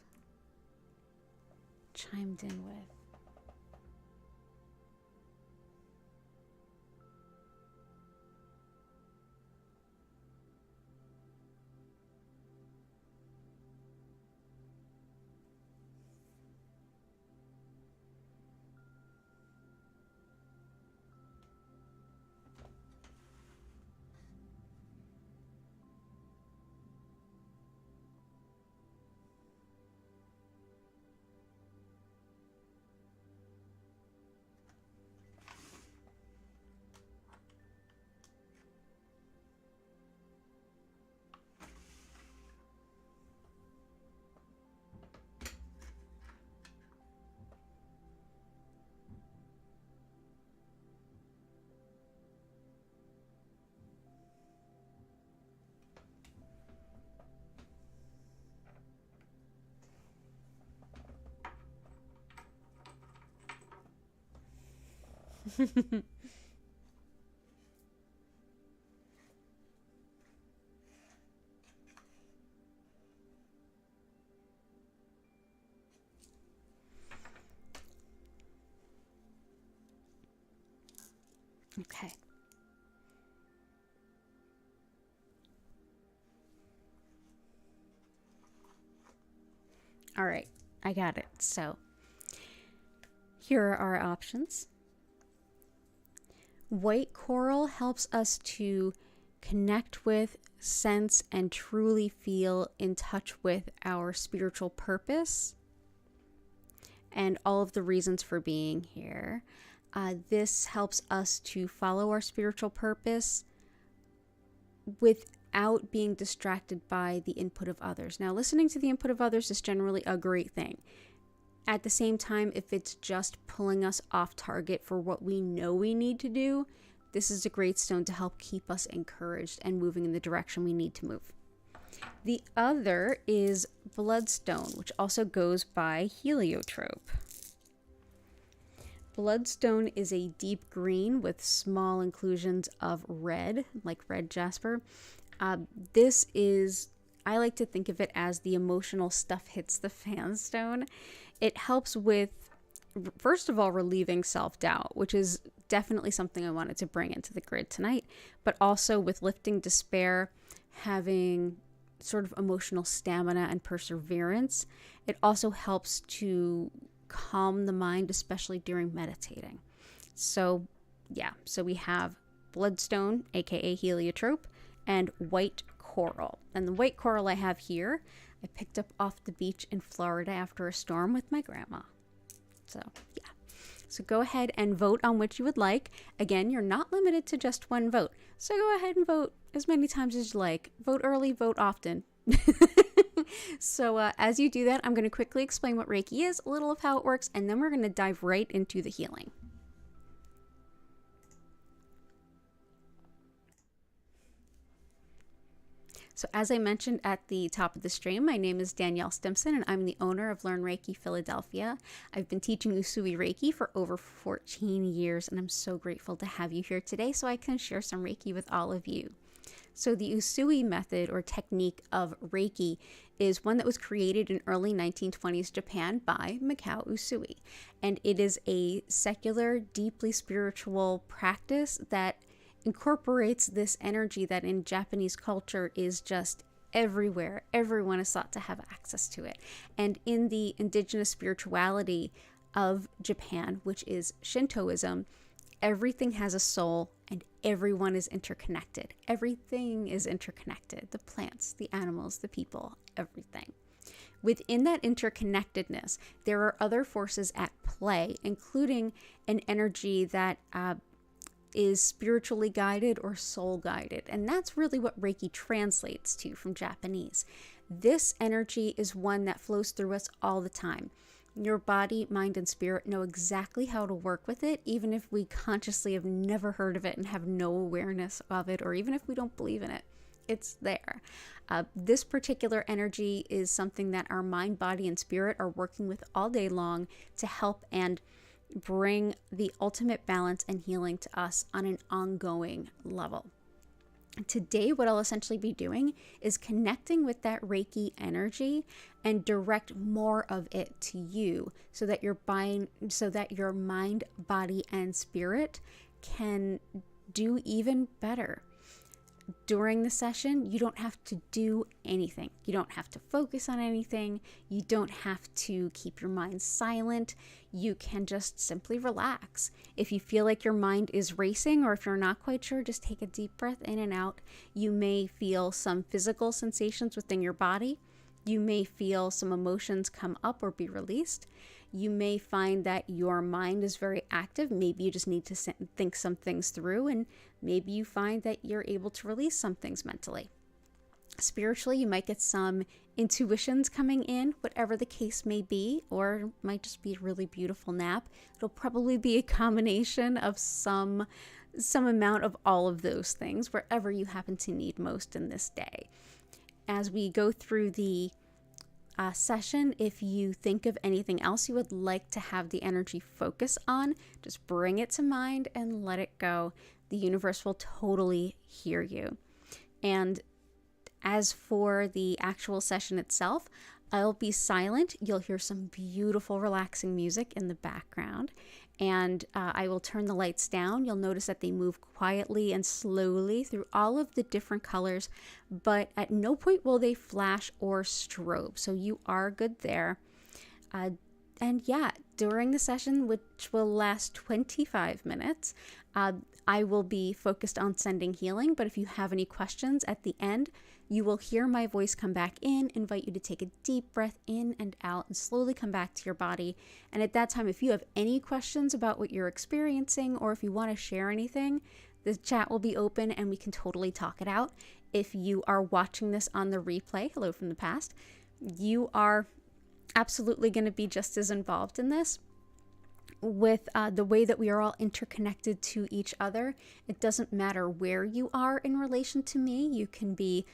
chimed in with? Okay. All right, I got it. So here are our options. White coral helps us to connect with, sense, and truly feel in touch with our spiritual purpose and all of the reasons for being here. This helps us to follow our spiritual purpose without being distracted by the input of others. Now, listening to the input of others is generally a great thing. At the same time, if it's just pulling us off target for what we know we need to do, this is a great stone to help keep us encouraged and moving in the direction we need to move. The other is bloodstone, which also goes by heliotrope. Bloodstone is a deep green with small inclusions of red, like red jasper. This is, I like to think of it as the emotional stuff hits the fan stone. It helps with, first of all, relieving self-doubt, which is definitely something I wanted to bring into the grid tonight, but also with lifting despair, having sort of emotional stamina and perseverance. It also helps to calm the mind, especially during meditating. So yeah, so we have bloodstone, aka heliotrope, and white coral. And the white coral I have here, I picked up off the beach in Florida after a storm with my grandma. So yeah, So go ahead and vote on which you would like. Again, you're not limited to just one vote. So go ahead and vote as many times as you like. Vote early, vote often. So as you do that, I'm going to quickly explain what Reiki is, a little of how it works, and then we're going to dive right into the healing. So as I mentioned at the top of the stream, my name is Danielle Stimpson, and I'm the owner of Learn Reiki Philadelphia. I've been teaching Usui Reiki for over 14 years, and I'm so grateful to have you here today so I can share some Reiki with all of you. So the Usui method or technique of Reiki is one that was created in early 1920s Japan by Mikao Usui. And it is a secular, deeply spiritual practice that incorporates this energy that in Japanese culture is just everywhere. Everyone is thought to have access to it. And in the indigenous spirituality of Japan, which is Shintoism, everything has a soul and everyone is interconnected. Everything is interconnected. The plants, the animals, the people, everything. Within that interconnectedness, there are other forces at play, including an energy that is spiritually guided or soul guided. And that's really what Reiki translates to from Japanese. This energy is one that flows through us all the time. Your body, mind, and spirit know exactly how to work with it, even if we consciously have never heard of it and have no awareness of it, or even if we don't believe in it. It's there. This particular energy is something that our mind, body, and spirit are working with all day long to help and bring the ultimate balance and healing to us on an ongoing level. Today, what I'll essentially be doing is connecting with that Reiki energy and direct more of it to you so that your mind, body, and spirit can do even better. During the session, you don't have to do anything. You don't have to focus on anything. You don't have to keep your mind silent. You can just simply relax. If you feel like your mind is racing or if you're not quite sure, just take a deep breath in and out. You may feel some physical sensations within your body. You may feel some emotions come up or be released. You may find that your mind is very active. Maybe you just need to think some things through, and maybe you find that you're able to release some things mentally. Spiritually, you might get some intuitions coming in, whatever the case may be, or it might just be a really beautiful nap. It'll probably be a combination of some amount of all of those things, wherever you happen to need most in this day. As we go through the session, if you think of anything else you would like to have the energy focus on, just bring it to mind and let it go. The universe will totally hear you. And as for the actual session itself, I'll be silent. You'll hear some beautiful, relaxing music in the background. And I will turn the lights down. You'll notice that they move quietly and slowly through all of the different colors, but at no point will they flash or strobe. So you are good there. And yeah, during the session, which will last 25 minutes, I will be focused on sending healing. But if you have any questions at the end, you will hear my voice come back in, invite you to take a deep breath in and out and slowly come back to your body. And at that time, if you have any questions about what you're experiencing or if you want to share anything, the chat will be open and we can totally talk it out. If you are watching this on the replay, hello from the past, you are absolutely going to be just as involved in this. With the way that we are all interconnected to each other, it doesn't matter where you are in relation to me. You can be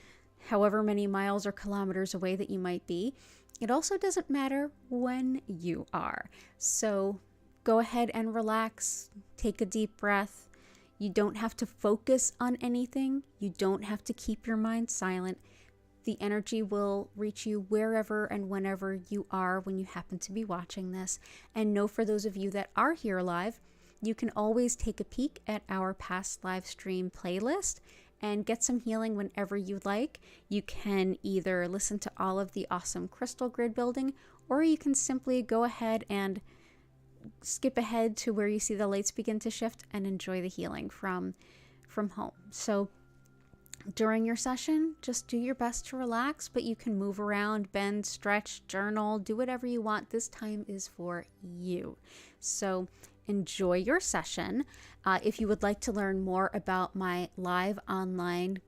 however many miles or kilometers away that you might be. It also doesn't matter when you are. So go ahead and relax, take a deep breath. You don't have to focus on anything. You don't have to keep your mind silent. The energy will reach you wherever and whenever you are when you happen to be watching this. And know, for those of you that are here live, you can always take a peek at our past live stream playlist and get some healing whenever you like. You can either listen to all of the awesome crystal grid building, or you can simply go ahead and skip ahead to where you see the lights begin to shift and enjoy the healing from home. So during your session, just do your best to relax, but you can move around, bend, stretch, journal, do whatever you want. This time is for you. So enjoy your session. If you would like to learn more about my live online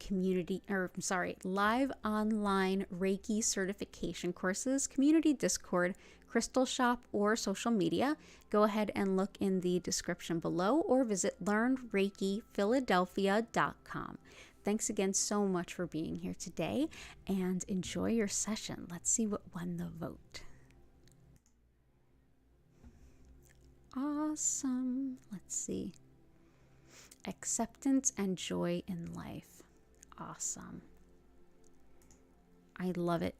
Reiki certification courses, community Discord, crystal shop, or social media, go ahead and look in the description below or visit learnreikiphiladelphia.com. Thanks again so much for being here today and enjoy your session. Let's see what won the vote. Awesome. Let's see. Acceptance and joy in life. Awesome. I love it.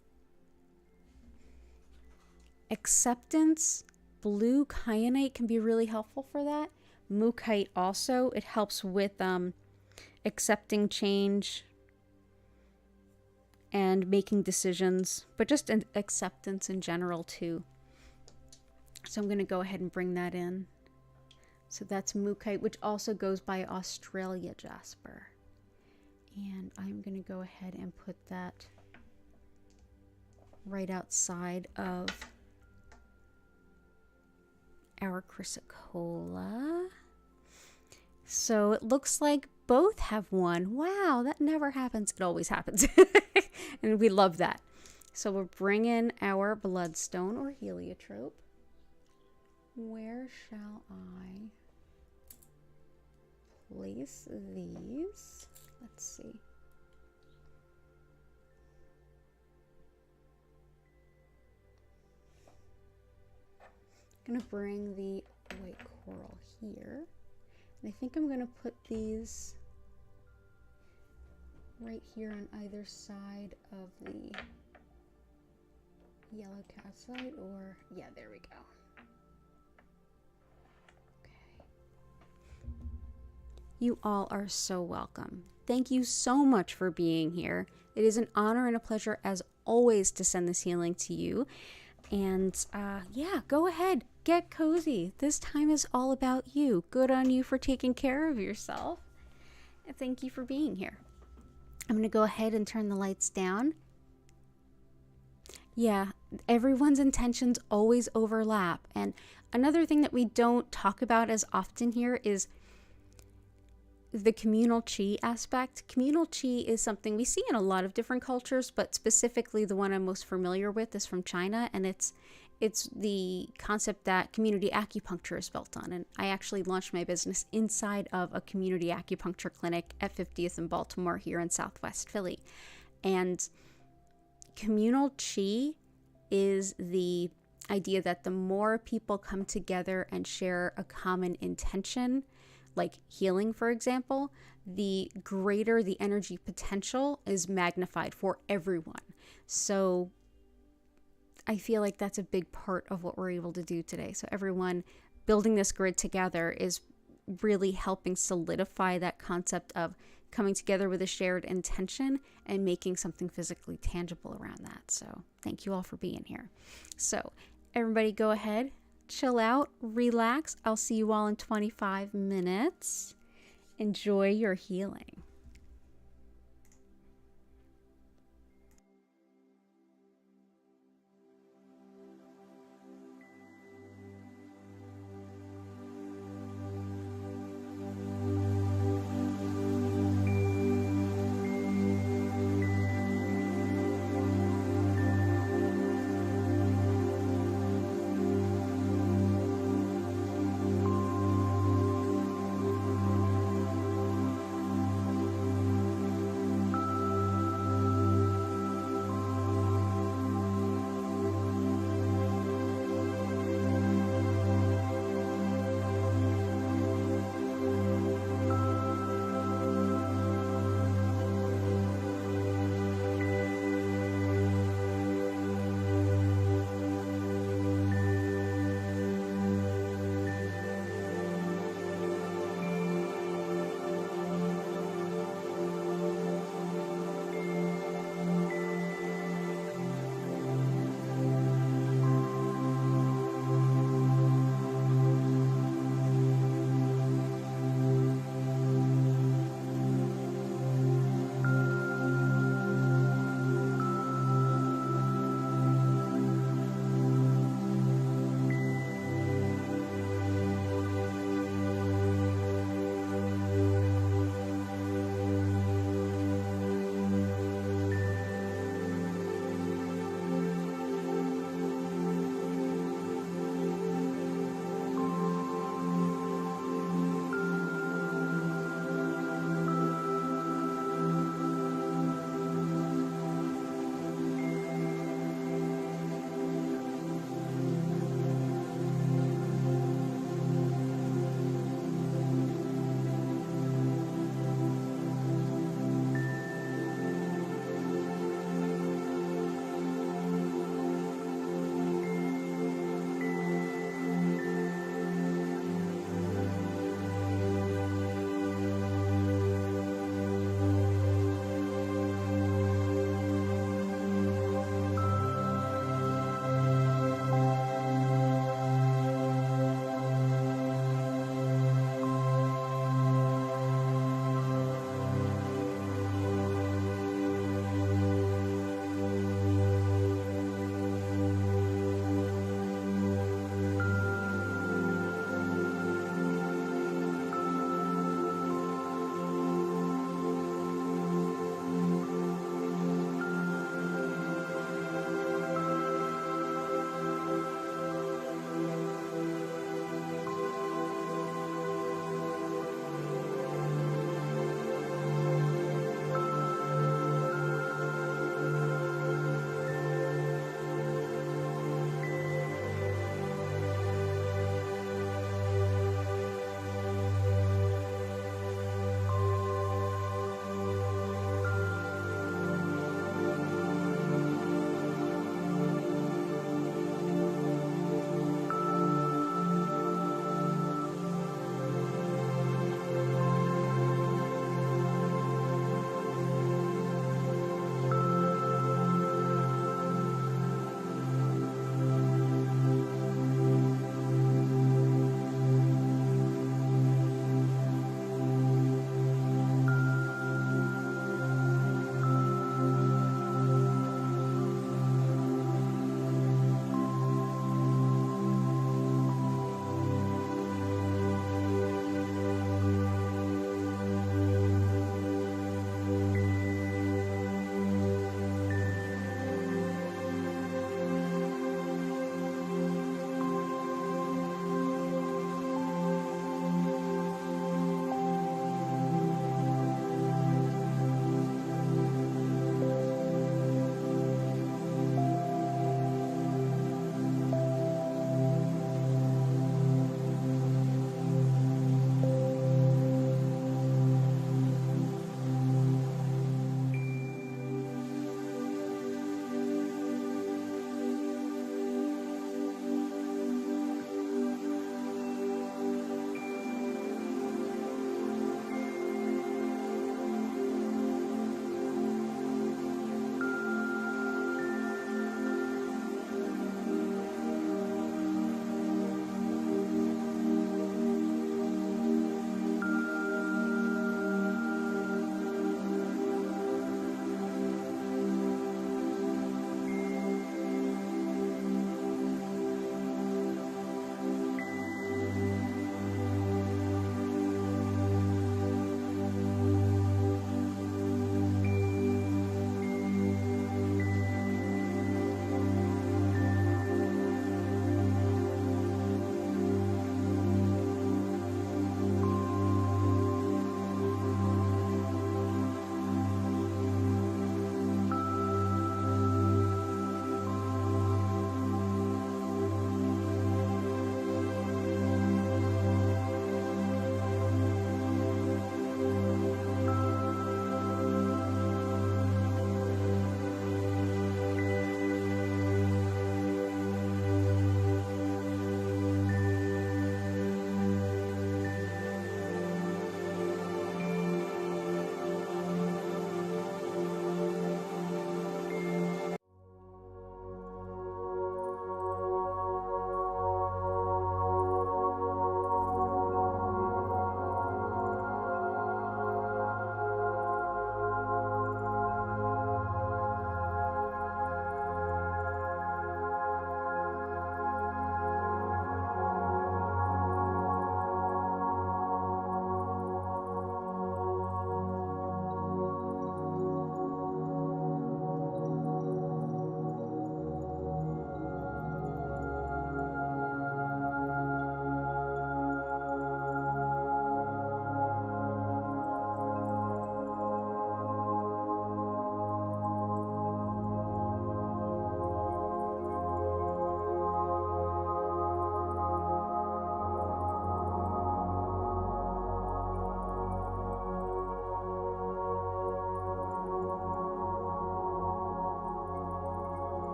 Acceptance, blue kyanite can be really helpful for that. Mookaite also, it helps with accepting change and making decisions, but just an acceptance in general too. So I'm going to go ahead and bring that in. So that's Mookaite, which also goes by Australia jasper. And I'm going to go ahead and put that right outside of our chrysocolla. So it looks like both have won. Wow, that never happens. It always happens. And we love that. So we'll bring in our bloodstone or heliotrope. Where shall I place these? Let's see. I'm going to bring the white coral here. And I think I'm going to put these right here on either side of the yellow calcite, or yeah, there we go. You all are so welcome. Thank you so much for being here. It is an honor and a pleasure as always to send this healing to you. And yeah, go ahead, get cozy. This time is all about you. Good on you for taking care of yourself. And thank you for being here. I'm going to go ahead and turn the lights down. Yeah, everyone's intentions always overlap. And another thing that we don't talk about as often here is the communal chi aspect. Communal chi is something we see in a lot of different cultures, but specifically the one I'm most familiar with is from China, and it's the concept that community acupuncture is built on. And I actually launched my business inside of a community acupuncture clinic at 50th in Baltimore here in Southwest Philly. And communal chi is the idea that the more people come together and share a common intention, like healing, for example, the greater the energy potential is magnified for everyone. So I feel like that's a big part of what we're able to do today. So everyone building this grid together is really helping solidify that concept of coming together with a shared intention and making something physically tangible around that. So thank you all for being here. So everybody go ahead, chill out, relax. I'll see you all in 25 minutes. Enjoy your healing.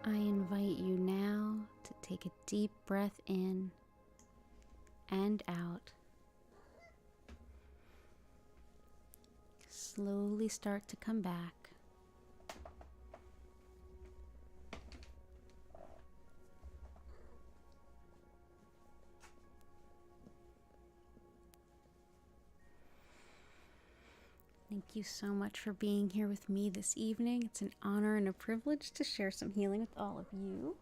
I invite you now to take a deep breath in and out. Slowly start to come back. Thank you so much for being here with me this evening. It's an honor and a privilege to share some healing with all of you.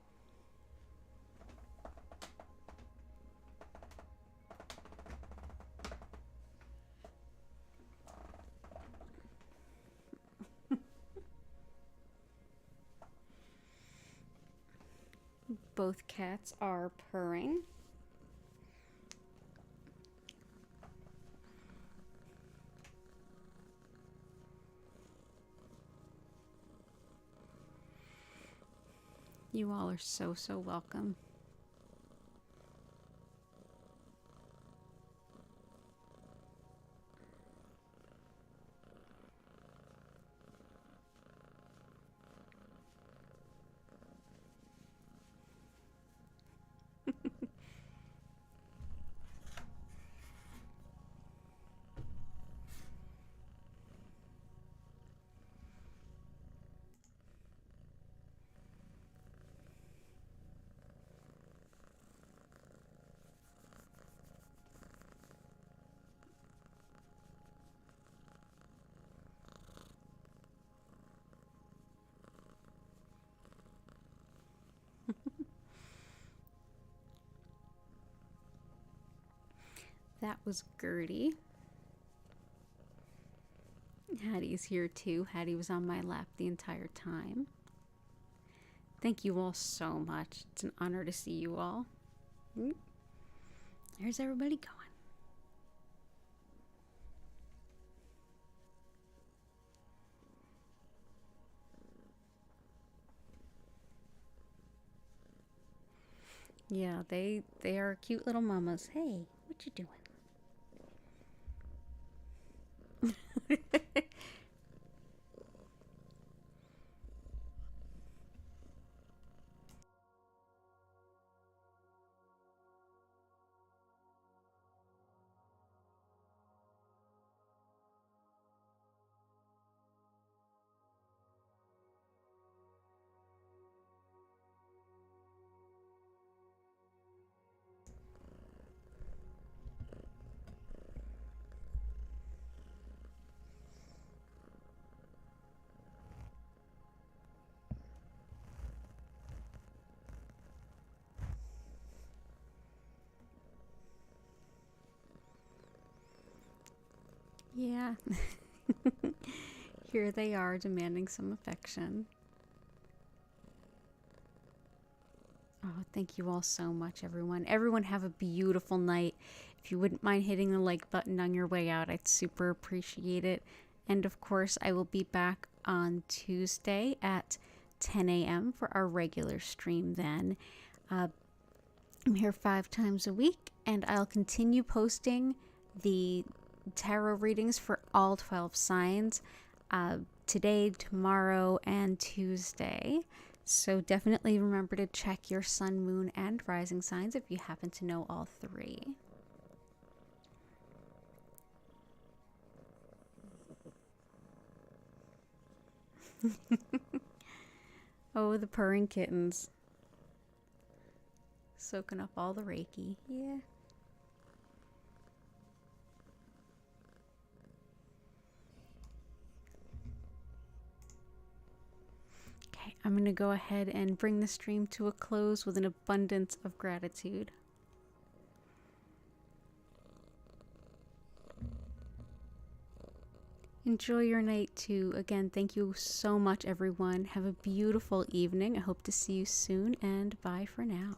Both cats are purring. You all are so, so welcome. That was Gertie. Hattie's here too. Hattie was on my lap the entire time. Thank you all so much. It's an honor to see you all. There's everybody going. Yeah, they are cute little mamas. Hey, what you doing? Yeah. Here they are demanding some affection. Oh, thank you all so much, everyone. Everyone have a beautiful night. If you wouldn't mind hitting the like button on your way out, I'd super appreciate it. And of course, I will be back on Tuesday at 10 a.m. for our regular stream then. I'm here 5 times a week, and I'll continue posting the tarot readings for all 12 signs today, tomorrow, and Tuesday. So definitely remember to check your sun, moon, and rising signs if you happen to know all 3. Oh, the purring kittens. Soaking up all the Reiki. Yeah. Okay, I'm going to go ahead and bring the stream to a close with an abundance of gratitude. Enjoy your night too. Again, thank you so much, everyone. Have a beautiful evening. I hope to see you soon, and bye for now.